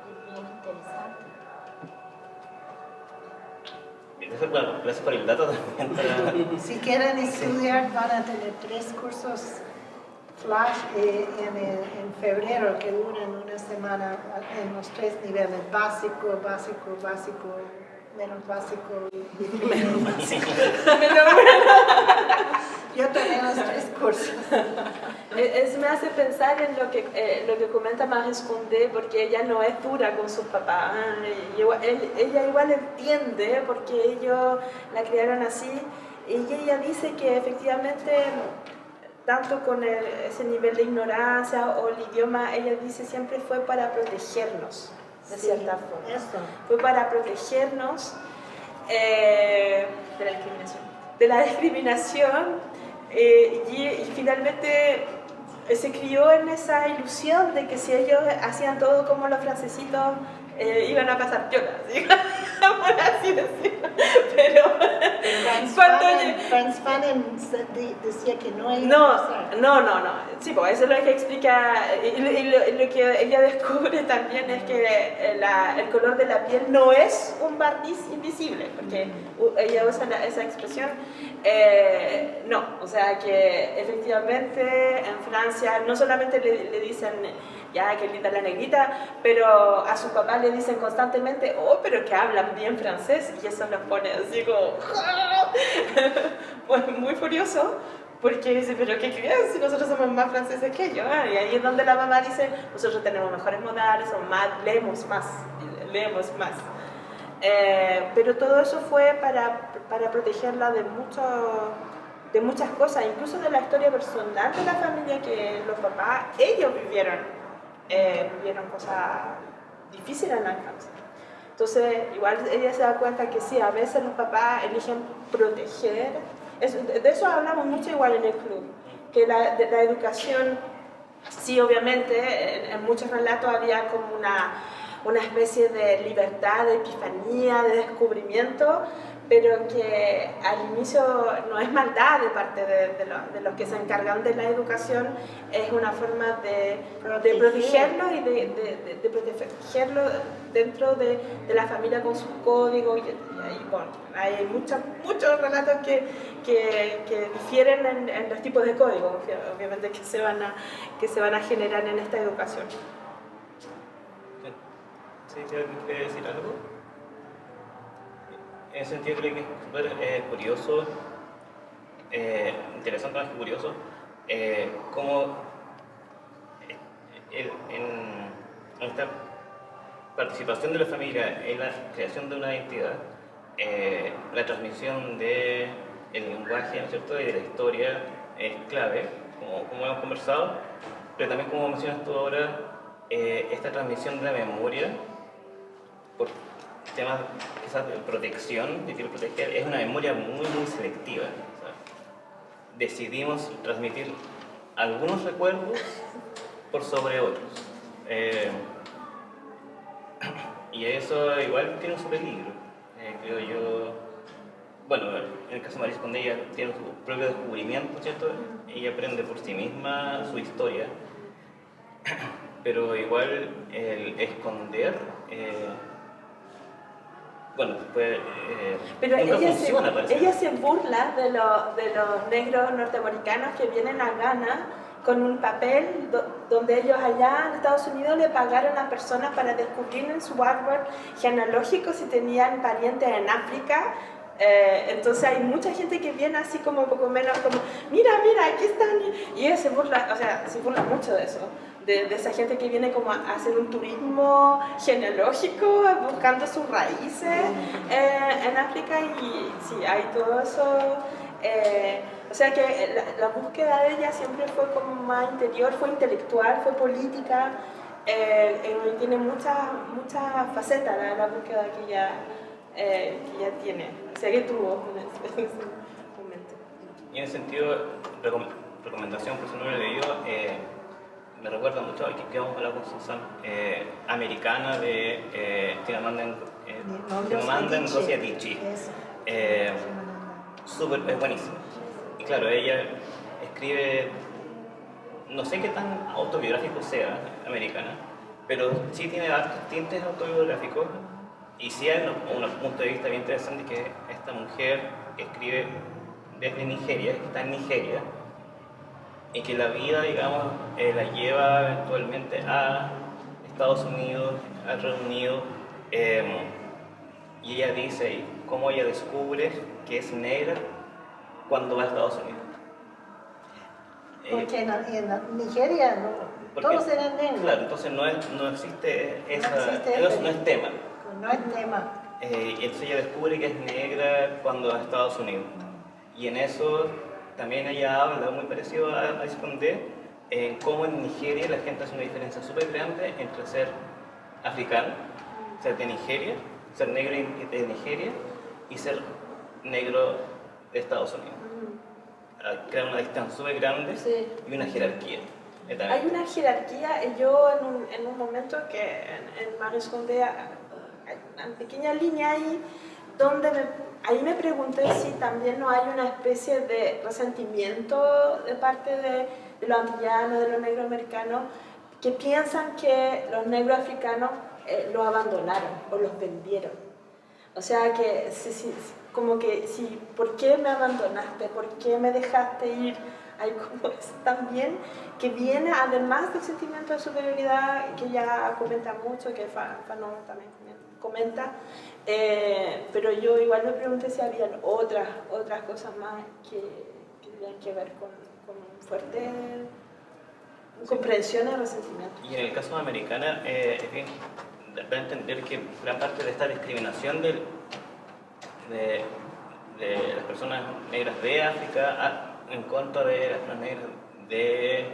Es bien interesante. Gracias por el dato también. Si quieren estudiar, van a tener 3 cursos flash en febrero, que duran una semana en los 3 niveles: básico, menos básico y menos básico. Yo tomé los 3 cursos. Eso me hace pensar en lo que comenta Majes Koundé, porque ella no es dura con sus papás. Ella igual entiende, porque ellos la criaron así, y ella dice que efectivamente, tanto con ese nivel de ignorancia o el idioma, ella dice siempre fue para protegernos, de cierta forma. Eso. Fue para protegernos de la discriminación, y finalmente se crió en esa ilusión de que si ellos hacían todo como los francesitos, iban a pasar piola, ¿sí? Por así decirlo. Pero Franz Fanon decía que no iba a pasar. No. Sí, pues eso es lo que explica, y lo que ella descubre también es que el color de la piel no es un barniz invisible, porque ella usa esa expresión. No, o sea que efectivamente en Francia no solamente le dicen, ya, qué linda la negrita, pero a su papá le dicen constantemente, oh, pero que hablan bien francés, y eso los pone así como, pues muy furioso, porque dice, pero ¿qué crees si nosotros somos más franceses que ellos? Y ahí es donde la mamá dice, nosotros tenemos mejores modales, leemos más. Pero todo eso fue para protegerla de muchas cosas, incluso de la historia personal de la familia, que los papás, ellos vivieron cosas difíciles en la infancia. Entonces, igual ella se da cuenta que sí, a veces los papás eligen proteger. De eso hablamos mucho igual en el club, que la educación, sí, obviamente, en muchos relatos había como una especie de libertad, de epifanía, de descubrimiento, pero que al inicio no es maldad de parte de los que se encargan de la educación, es una forma de protegerlo y de protegerlo dentro de la familia con sus códigos. Y bueno, hay muchos relatos que difieren en los tipos de códigos, obviamente, que se van a generar en esta educación. ¿Sí? ¿Quiere decir algo? En ese sentido creo que es súper curioso, interesante más que curioso, cómo en esta participación de la familia en la creación de una identidad, la transmisión del lenguaje, ¿no es cierto?, y de la historia es clave, como hemos conversado, pero también, como mencionas tú ahora, esta transmisión de la memoria por temas quizás de protección, de quiero proteger, es una memoria muy selectiva. O sea, decidimos transmitir algunos recuerdos por sobre otros. Y eso igual tiene su peligro, creo yo. Bueno, en el caso de Marisa, cuando ella tiene su propio descubrimiento, ¿cierto? Ella aprende por sí misma su historia, pero igual el esconder, bueno, después pero nunca ella funciona, parece. ella se burla de los negros norteamericanos que vienen a Ghana con un papel donde ellos allá en Estados Unidos le pagaron a personas para descubrir en su árbol genealógico si tenían parientes en África. Entonces hay mucha gente que viene así como un poco menos como, mira, aquí están, y ella se burla, o sea, se burla mucho de eso, de esa gente que viene como a hacer un turismo genealógico, buscando sus raíces en África, y sí, hay todo eso. O sea que la búsqueda de ella siempre fue como más interior, fue intelectual, fue política, tiene muchas facetas la búsqueda que ella tiene, o sea que tuvo en ese momento. Y en ese sentido, recomendación personal que le digo, me recuerda mucho a que hemos hablado con Susan, americana de Chimamanda Ngozi Adichie. Es buenísimo. Y claro, ella escribe, no sé qué tan autobiográfico sea, americana, pero sí tiene hartos tintes autobiográficos. Y sí hay un punto de vista bien interesante, que esta mujer escribe desde Nigeria, que está en Nigeria, y que la vida, digamos, la lleva eventualmente a Estados Unidos, al Reino Unido, y ella dice cómo ella descubre que es negra cuando va a Estados Unidos. Porque en Nigeria todos eran negros. Claro, entonces no existe esa, eso. no es tema. No es tema. Entonces ella descubre que es negra cuando va a Estados Unidos. Y en eso también ella habla, muy parecido a esconder, cómo en Nigeria la gente hace una diferencia súper grande entre ser africano, ser de Nigeria, ser negro de Nigeria, y ser negro de Estados Unidos. Crea una distancia súper grande, sí, y una jerarquía. Hay una jerarquía, y yo en un momento que en Marie Condé hay una pequeña línea ahí donde ahí me pregunté si también no hay una especie de resentimiento de parte de los antillanos, de los negros americanos, que piensan que los negros africanos los abandonaron o los vendieron. O sea que como que ¿por qué me abandonaste? ¿Por qué me dejaste ir? Hay como eso también, que viene además del sentimiento de superioridad, que ella comenta mucho, que Fanon también comenta, pero yo igual me pregunté si había otras cosas más que tenían que ver con fuerte comprensión y resentimiento. Y en el caso de Americana, es bien da a entender que gran parte de esta discriminación de las personas negras de África en contra de las personas negras de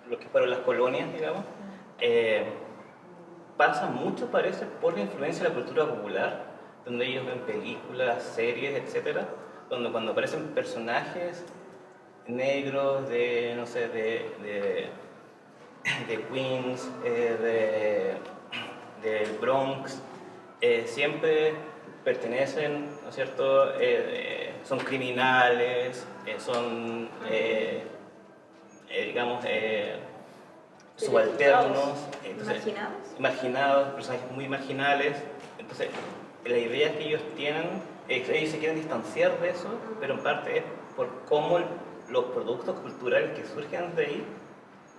lo que fueron las colonias, digamos, pasa mucho, parece, por la influencia de la cultura popular, donde ellos ven películas, series, etcétera, donde cuando aparecen personajes negros de, no sé, de Queens, de del Bronx, siempre pertenecen, ¿no es cierto?, son criminales, son, digamos, subalternos, entonces, marginados, personajes muy marginales. Entonces, la idea que ellos tienen, ellos se quieren distanciar de eso, pero en parte es por cómo los productos culturales que surgen de ahí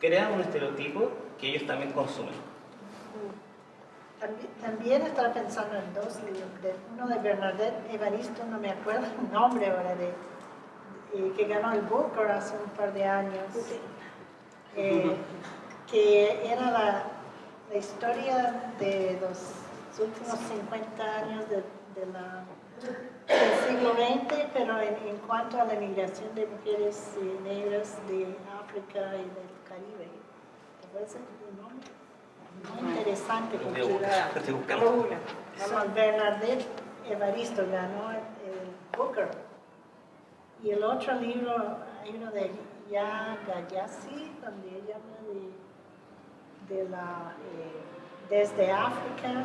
crean un estereotipo que ellos también consumen. También estaba pensando en dos libros, uno de Bernadette Evaristo, no me acuerdo el nombre ahora, que ganó el Booker hace un par de años, que era la historia de los últimos 50 años del siglo XX, pero en cuanto a la migración de mujeres negras de África y del Caribe. ¿Te parece el nombre? Muy interesante. Bernadette Evaristo ganó el Booker. Y el otro libro, hay uno de Ya Gayasi, donde ella habla desde África,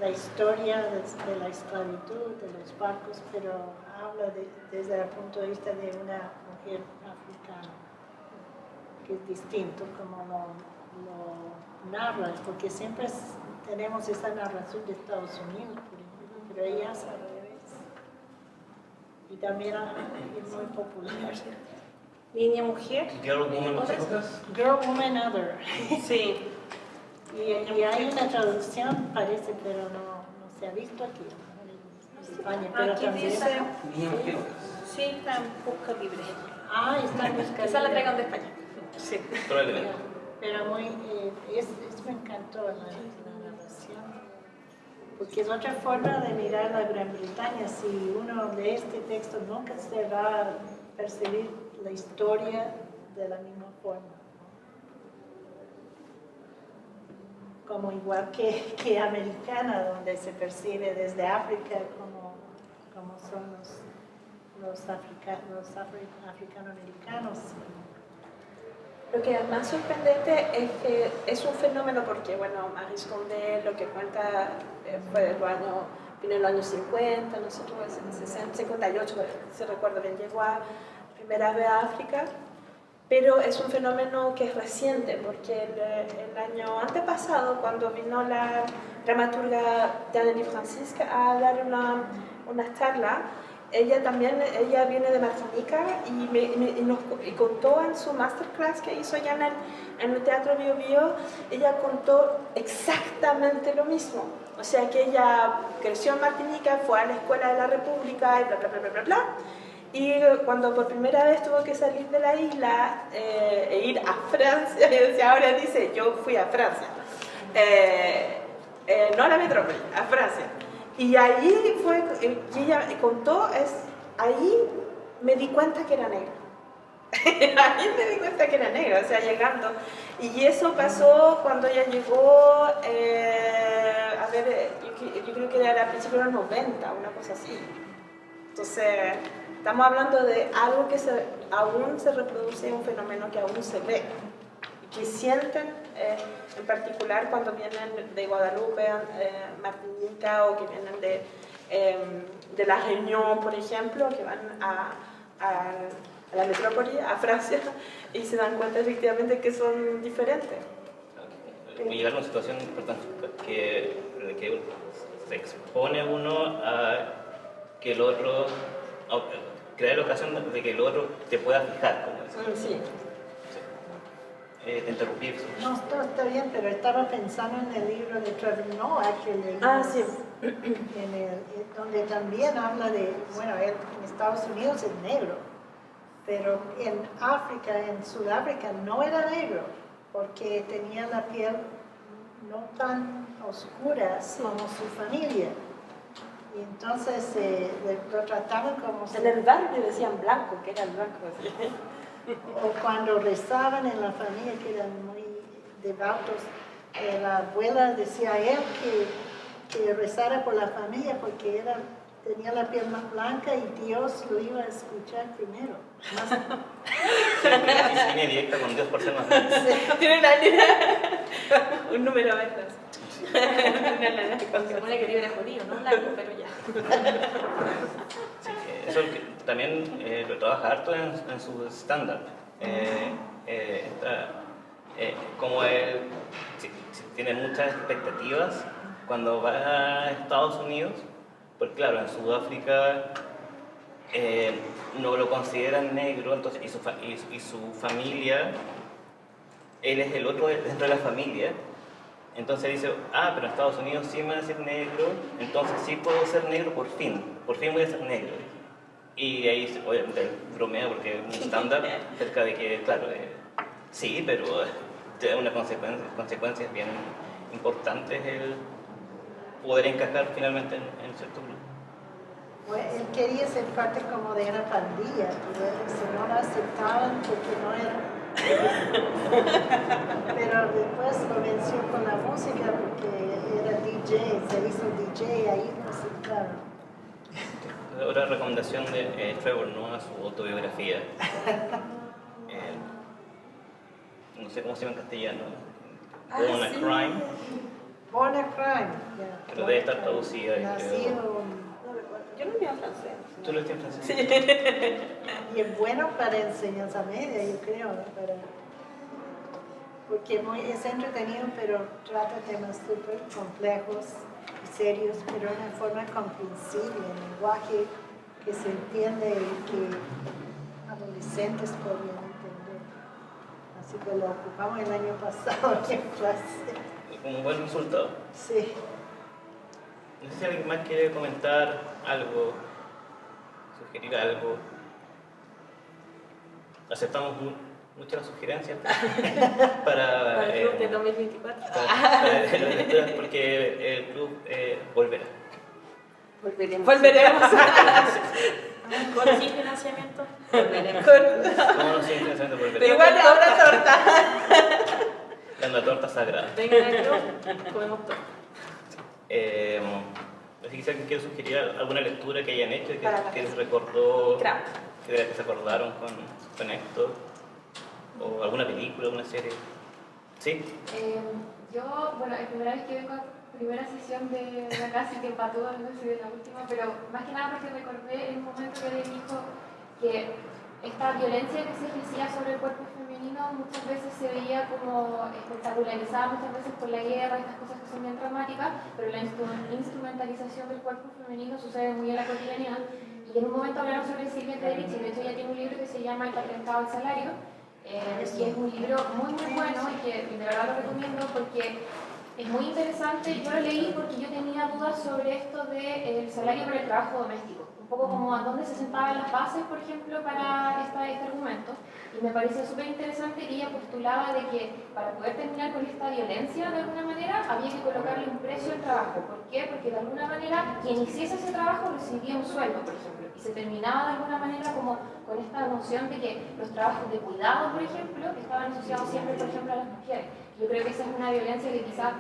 la historia de la esclavitud, de los barcos, pero habla desde el punto de vista de una mujer africana, que es distinto como lo narra, porque siempre tenemos esa narración de Estados Unidos, por ejemplo, pero ella es al revés. Y también es muy popular. Niña, mujer. Girl, Woman, Girl, Woman, Other. Sí. Y hay una traducción, parece, pero no se ha visto aquí en España. Pero Aquí también dice. Sí, está en busca libre. está en busca Esa la libre. traigan de España. Sí. probablemente. Pero me encantó la narración, porque es otra forma de mirar la Gran Bretaña. Si uno lee este texto, nunca se va a percibir la historia de la misma forma. Como igual que americana, donde se percibe desde África como son los africanoamericanos. Lo que es más sorprendente es que es un fenómeno porque, bueno, Maryse Condé lo que cuenta fue en el año 50, nosotros en 60, 58, si recuerdo bien, llegó a primera vez a África, pero es un fenómeno que es reciente porque el año antepasado, cuando vino la dramaturga Diane Francisque a dar una charla, ella viene de Martinica y contó en su masterclass que hizo ya en el Teatro Bio Bio, ella contó exactamente lo mismo. O sea que ella creció en Martinica, fue a la Escuela de la República y bla, bla, bla, bla, bla, bla. Y cuando por primera vez tuvo que salir de la isla e ir a Francia, ahora dice, yo fui a Francia, no a la metrópoli, a Francia. Y ahí fue, y ella contó, ahí me di cuenta que era negra. Ahí me di cuenta que era negra, o sea, llegando. Y eso pasó cuando ella llegó, yo creo que era a principios de los 90, una cosa así. Entonces, estamos hablando de algo que aún se reproduce, un fenómeno que aún se ve. Que sienten, en particular cuando vienen de Guadalupe, Martinica, o que vienen de La Réunion, por ejemplo, que van a la metrópoli, a Francia, y se dan cuenta efectivamente que son diferentes. Llegar a una situación importante que se expone uno a que el otro, crear la ocasión de que el otro te pueda fijar, como dicen. Sí. Te interrumpí. No, está bien, pero estaba pensando en el libro de Trevor Noah que leímos, Sí. Donde también habla de, bueno, él en Estados Unidos es negro, pero en África, en Sudáfrica, no era negro, porque tenía la piel no tan oscura como su familia. Y entonces lo trataban como En el barrio decían blanco, que eran blancos. O cuando rezaban en la familia, que eran muy devotos, la abuela decía a él que rezara por la familia porque tenía la piel más blanca y Dios lo iba a escuchar primero. una línea directa con Dios por ser más grande. No tiene una línea, un número atrás. Se supone que era judío, no blanco, pero ya. Sí, eso también lo trabaja harto en su stand-up. Como él si tiene muchas expectativas cuando va a Estados Unidos, pues claro, en Sudáfrica no lo consideran negro, entonces, y su familia, él es el otro dentro de la familia. Entonces dice, pero en Estados Unidos sí me van a decir negro, entonces sí puedo ser negro por fin voy a ser negro. Y ahí obviamente él bromea porque es un stand-up acerca de que, claro, sí, pero tiene unas consecuencias bien importantes el poder encajar finalmente en cierto grupo. Bueno, él quería ser parte como de una pandilla, pero no lo aceptaban porque no era. Pero después lo venció con la música porque era DJ, se hizo DJ, ahí lo aceptaron. Otra recomendación de Trevor Noah, su autobiografía. No sé cómo se llama en castellano. Born a Crime. Born a Crime, ya. Pero debe estar traducida. Nacido. Yo no leo francés. ¿Tú lo entiendes en francés? Sí. Y es bueno para enseñanza media, yo creo, porque es entretenido, pero trata temas súper complejos y serios, pero de una forma comprensible, en lenguaje que se entiende y que adolescentes podrían entender. Así que lo ocupamos el año pasado en clase. Un buen resultado. Sí. No sé si alguien más quiere comentar algo, sugerir algo. Aceptamos muchas las sugerencias para el club de 2024. para las lecturas, porque el club volverá. Volveremos. Con sin financiamiento. Volveremos. ¿Cómo no sé interesante volverá? Pero igual habrá torta. La torta sagrada. Vengan al club, comemos torta. Así que si alguien quiere sugerir alguna lectura que hayan hecho y que les recordó, Crap. que se acordaron con esto, o alguna película, alguna serie. ¿Sí? Yo, bueno, es primera vez que vengo a primera sesión de la clase que empató, no sé de la última, pero más que nada porque recordé el momento que él dijo que esta violencia que se ejercía sobre el cuerpo femenino muchas veces se veía como espectacularizada, muchas veces por la guerra, estas cosas que son bien dramáticas, pero la instrumentalización del cuerpo femenino sucede muy en la cotidianidad. Y en un momento hablaron sobre Silvia Tedrich, y de hecho ella tiene un libro que se llama El patriarcado al salario, y es un libro muy bueno y que de verdad lo recomiendo porque es muy interesante. Yo lo leí porque yo tenía dudas sobre esto del salario por el trabajo doméstico, un poco como a dónde se sentaban las bases, por ejemplo, para este argumento, y me pareció súper interesante que ella postulaba de que para poder terminar con esta violencia de alguna manera había que colocarle un precio al trabajo. ¿Por qué? Porque de alguna manera quien hiciese ese trabajo recibía un sueldo, por ejemplo, y se terminaba de alguna manera como con esta noción de que los trabajos de cuidado, por ejemplo, estaban asociados siempre, por ejemplo, a las mujeres. Yo creo que esa es una violencia que quizás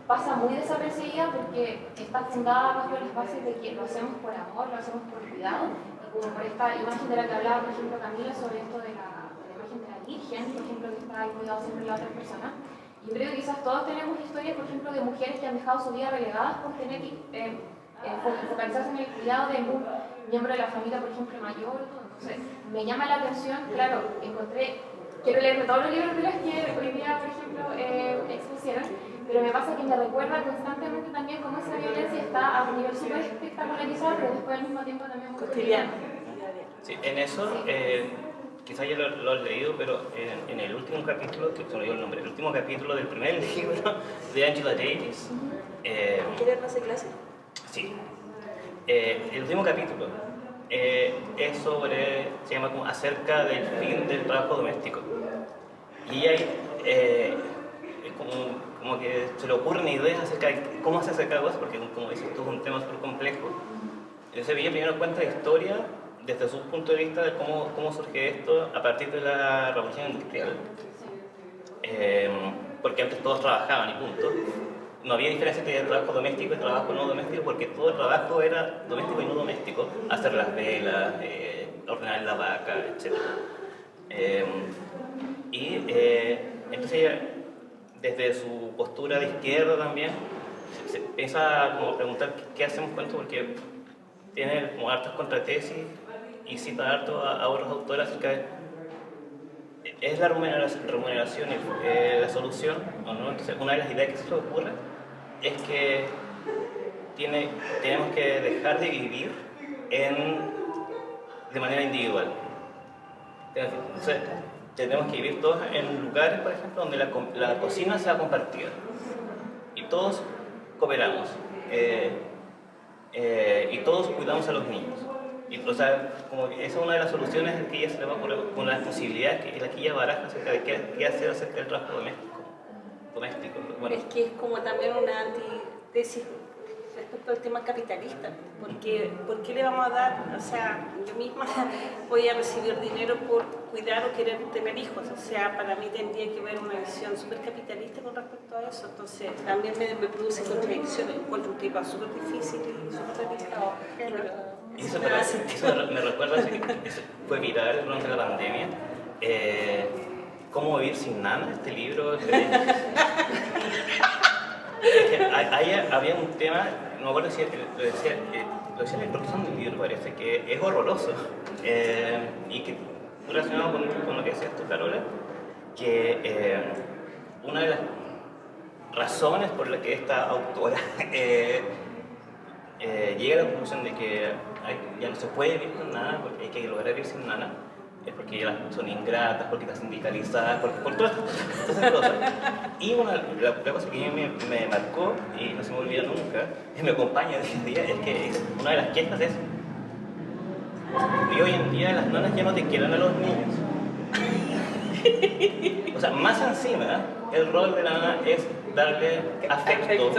pasa muy desapercibida porque está fundada bajo las bases de que lo hacemos por amor, lo hacemos por cuidado, y como por esta imagen de la que hablaba, por ejemplo, Camila, sobre esto de la imagen de la Virgen, por ejemplo, que está ahí cuidado siempre de la otra persona. Yo creo que quizás todos tenemos historias, por ejemplo, de mujeres que han dejado su vida relegadas por tener que focalizarse en el cuidado de un miembro de la familia, por ejemplo, mayor. Entonces, me llama la atención, claro, quiero leerme todos los libros de las que hoy día, por ejemplo, expusieron, pero me pasa que me recuerda constantemente también cómo esa violencia está a un nivel súper espectacularizado, pero después al mismo tiempo también muy cotidiano. Sí, en eso, quizás ya lo has leído, pero en el último capítulo, que se me dio el nombre, el último capítulo del primer libro de Angela Davis. ¿Quieres hacer clase? Sí. El último capítulo es sobre, se llama como acerca del fin del trabajo doméstico. Y hay como que se le ocurren ideas acerca de cómo se hace cada cosa, porque como dices tú, es un tema súper complejo. Entonces ella primero cuenta la historia desde su punto de vista de cómo surge esto a partir de la revolución industrial. Porque antes todos trabajaban y punto. No había diferencia entre trabajo doméstico y trabajo no doméstico, porque todo el trabajo era doméstico y no doméstico. Hacer las velas, ordenar la vaca, etc. Entonces ella, desde su postura de izquierda también, se empieza como a preguntar qué hacemos con esto, porque tiene como hartas contratesis y cita harto a otros autores acerca de ¿es la remuneración la solución o no? Entonces una de las ideas que se le ocurre es que tenemos que dejar de vivir de manera individual. Entonces, tenemos que vivir todos en lugares, por ejemplo, donde la cocina sea compartida y todos cooperamos y todos cuidamos a los niños. O sea, como que esa es una de las soluciones que ella se le va a poner con las posibilidades que ella baraja acerca de qué hacer acerca del trabajo doméstico. Bueno. Es que es como también una antítesis respecto al tema capitalista, porque ¿por qué le vamos a dar? O sea, yo misma voy a recibir dinero por cuidar o querer tener hijos, o sea, para mí tendría que haber una visión súper capitalista con respecto a eso, entonces también me produce contradicciones, encuentro un tema súper difícil y súper delicado. Y eso me recuerda a que fue viral durante la pandemia. ¿Cómo vivir sin nana? Este libro. Ahí había un tema, no me acuerdo si lo decía la introducción del libro, parece, que es horroroso. Y que relacionado con lo que decías tú, Carola, que una de las razones por las que esta autora llega a la conclusión de que ya no se puede vivir con nada, porque hay que lograr vivir sin nada, es porque ellas son ingratas, porque están sindicalizadas, por todas esas cosas. Y la cosa que a mí me marcó, y no se me olvida nunca, y me acompaña desde ese día, es que una de las quejas es: y hoy en día las nanas ya no te quieren a los niños. O sea, más encima, el rol de la nana es darle afecto,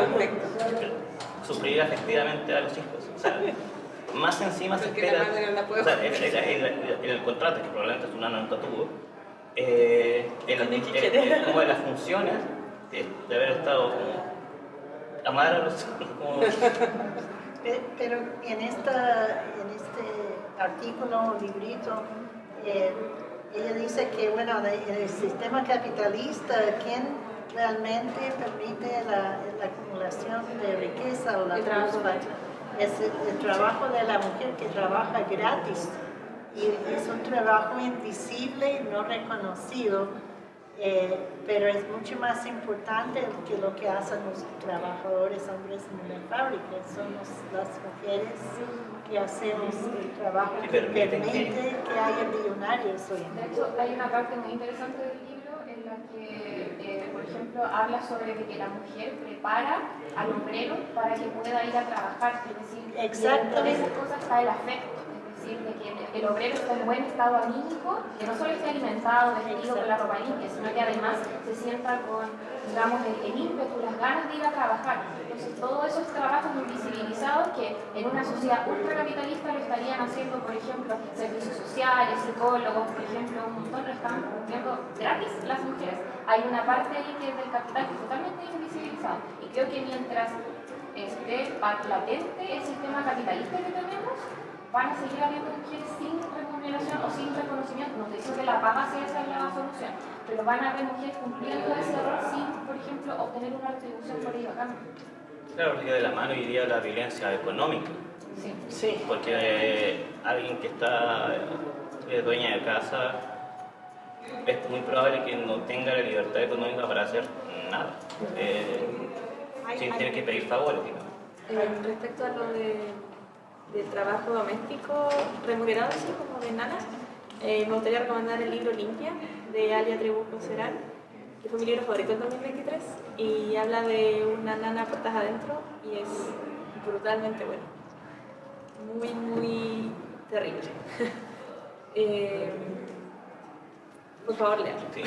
suplir afectivamente a los hijos. O sea, más encima se espera, o sea, en el contrato, que probablemente su nana nunca tuvo, como de las funciones de haber estado como amar a los como... Pero en este artículo o librito, ella dice que, bueno, en el sistema capitalista, ¿quién realmente permite la acumulación de riqueza o la plusvalía? Es el trabajo de la mujer que trabaja gratis y es un trabajo invisible, no reconocido, pero es mucho más importante que lo que hacen los trabajadores hombres en la fábrica. Somos las mujeres que hacemos el trabajo que permite que haya millonarios hoy en día. De hecho, hay una parte muy interesante del libro en la que, por ejemplo, habla sobre que la mujer prepara al obrero para que pueda ir a trabajar, es decir, dentro de esas cosas está el afecto, es decir, de que el obrero está en buen estado anímico, que no solo esté alimentado, vestido con la ropa limpia, sino que además se sienta con, digamos, el ímpetu, las ganas de ir a trabajar. Entonces, todos esos trabajos invisibilizados que en una sociedad ultracapitalista lo estarían haciendo, por ejemplo, servicios sociales, psicólogos, por ejemplo, un montón lo están cumpliendo gratis las mujeres. Hay una parte ahí que es del capital que es totalmente invisibilizado. Y creo que mientras esté latente el sistema capitalista que tenemos, van a seguir habiendo mujeres sin remuneración o sin reconocimiento. No te digo que la paga sea esa la solución, pero van a haber mujeres cumpliendo ese rol sin, por ejemplo, obtener una retribución por ello acá. Claro, porque de la mano iría la violencia económica. Sí. Porque alguien que está dueña de casa es muy probable que no tenga la libertad económica para hacer nada. Tiene que pedir favores, digamos. Respecto a lo del trabajo doméstico remunerado, así como de nanas, me gustaría recomendar el libro Limpia, de Alia Trebucho Serán, que fue mi libro favorito en 2023, y habla de una nana puertas adentro, y es brutalmente bueno. Muy, muy terrible. Por favor, lean. Sí,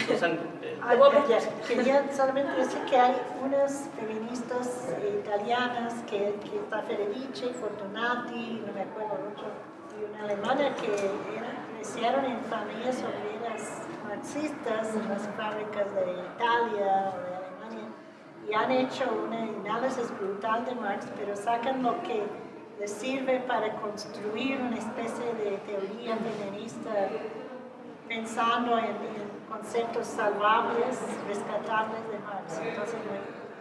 quería solamente decir que hay unas feministas italianas, que está Federici, Fortunati, no me acuerdo mucho, y una alemana que crecieron en familias obreras marxistas en las fábricas de Italia o de Alemania, y han hecho un análisis brutal de Marx, pero sacan lo que les sirve para construir una especie de teoría feminista pensando en conceptos salvables, rescatables de Marx. Entonces,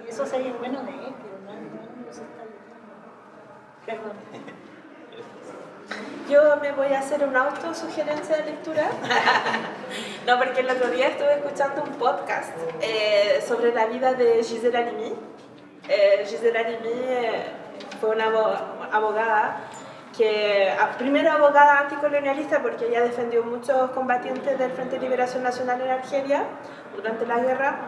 y eso sería bueno leer, pero no se está leyendo. Perdón. Yo me voy a hacer una autosugerencia de lectura. No, porque el otro día estuve escuchando un podcast sobre la vida de Gisèle Halimi. Gisèle Halimi fue una abogada que, primero abogada anticolonialista porque ella defendió muchos combatientes del Frente de Liberación Nacional en Argelia durante la guerra.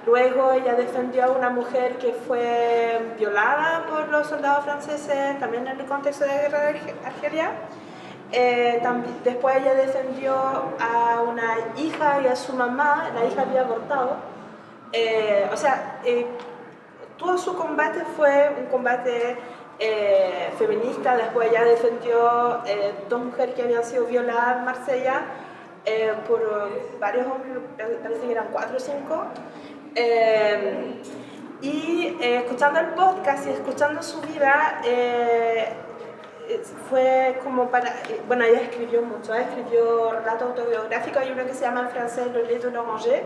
Luego ella defendió a una mujer que fue violada por los soldados franceses, también en el contexto de la guerra de Argelia. Después ella defendió a una hija y a su mamá, la hija había abortado. Todo su combate fue un combate feminista. Después ella defendió dos mujeres que habían sido violadas en Marsella por varios hombres, parece que eran 4 o 5. Escuchando el podcast y escuchando su vida, fue como para... Bueno, ella escribió mucho, escribió relatos autobiográficos, hay uno que se llama en francés Le lait de l'oranger.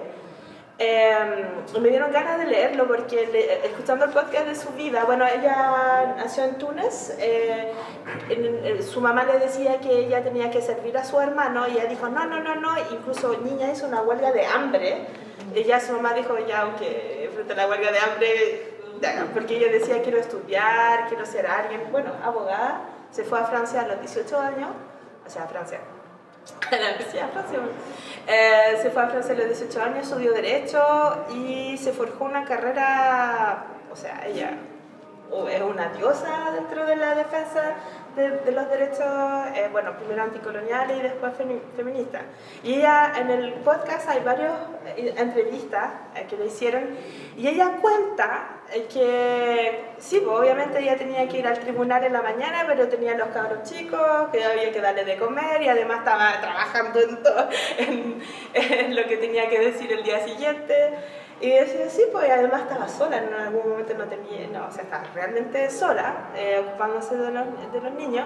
Me dieron ganas de leerlo porque escuchando el podcast de su vida, bueno, ella nació en Túnez, su mamá le decía que ella tenía que servir a su hermano y ella dijo no, incluso niña hizo una huelga de hambre. Ella, su mamá dijo ya, aunque frente a la huelga de hambre, porque ella decía quiero estudiar, quiero ser alguien, bueno, abogada, se fue a Francia a los 18 años, o sea, a Francia. Se fue a Francia a los 18 años, estudió Derecho y se forjó una carrera, o sea, ella es una diosa dentro de la defensa de los derechos, bueno, primero anticoloniales y después feministas. Y ella, en el podcast hay varias entrevistas que le hicieron y ella cuenta que sí, pues, obviamente ella tenía que ir al tribunal en la mañana, pero tenía los cabros chicos, que había que darle de comer y además estaba trabajando en lo que tenía que decir el día siguiente. Y decía, sí, pues además estaba sola, en algún momento o sea, estaba realmente sola, ocupándose de los niños.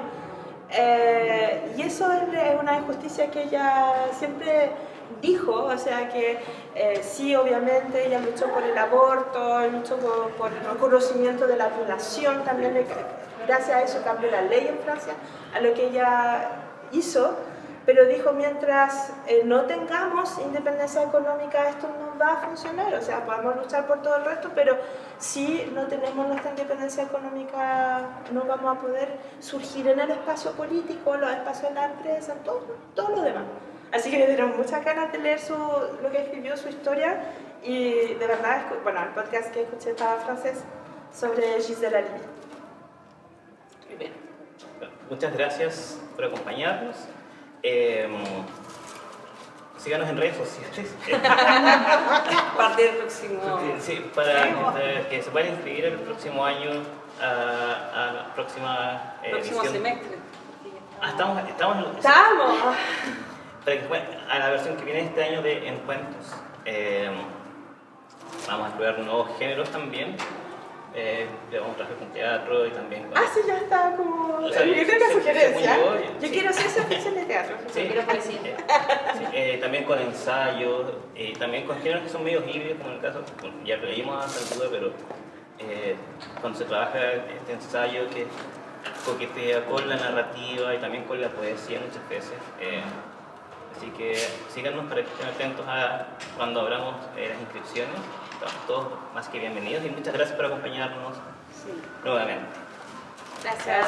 Y eso es una injusticia que ella siempre dijo, o sea que sí, obviamente ella luchó por el aborto, luchó por el reconocimiento de la violación, también gracias a eso cambió la ley en Francia, a lo que ella hizo. Pero dijo, mientras no tengamos independencia económica, esto no va a funcionar. O sea, podemos luchar por todo el resto, pero si no tenemos nuestra independencia económica, no vamos a poder surgir en el espacio político, los espacios de la empresa, todo lo demás. Así que me dieron muchas ganas de leer lo que escribió, su historia. Y de verdad, bueno, el podcast que escuché estaba en francés sobre Gisèle Halimi. Muy bien. Muchas gracias por acompañarnos. Síganos en redes sociales. A partir del próximo... Sí, para que se puedan inscribir el próximo año a la próxima próximo edición. semestre. ¡Estamos! Para que, bueno, a la versión que viene este año de Encuentros. Vamos a explorar nuevos géneros también. Vamos a trabajar con teatro y también con... Sí, ya está como... O sea, yo creo que sugerencia. Yo sí. quiero hacer esa función de teatro. Sí, Pero parecía. también con ensayos, también con géneros que son medio híbridos, como en el caso, ya lo leímos a San Duda, pero cuando se trabaja este ensayo que coquetea con la narrativa y también con la poesía muchas veces. Así que síganos para que estén atentos a cuando abramos las inscripciones. Estamos todos más que bienvenidos y muchas gracias por acompañarnos nuevamente. Gracias.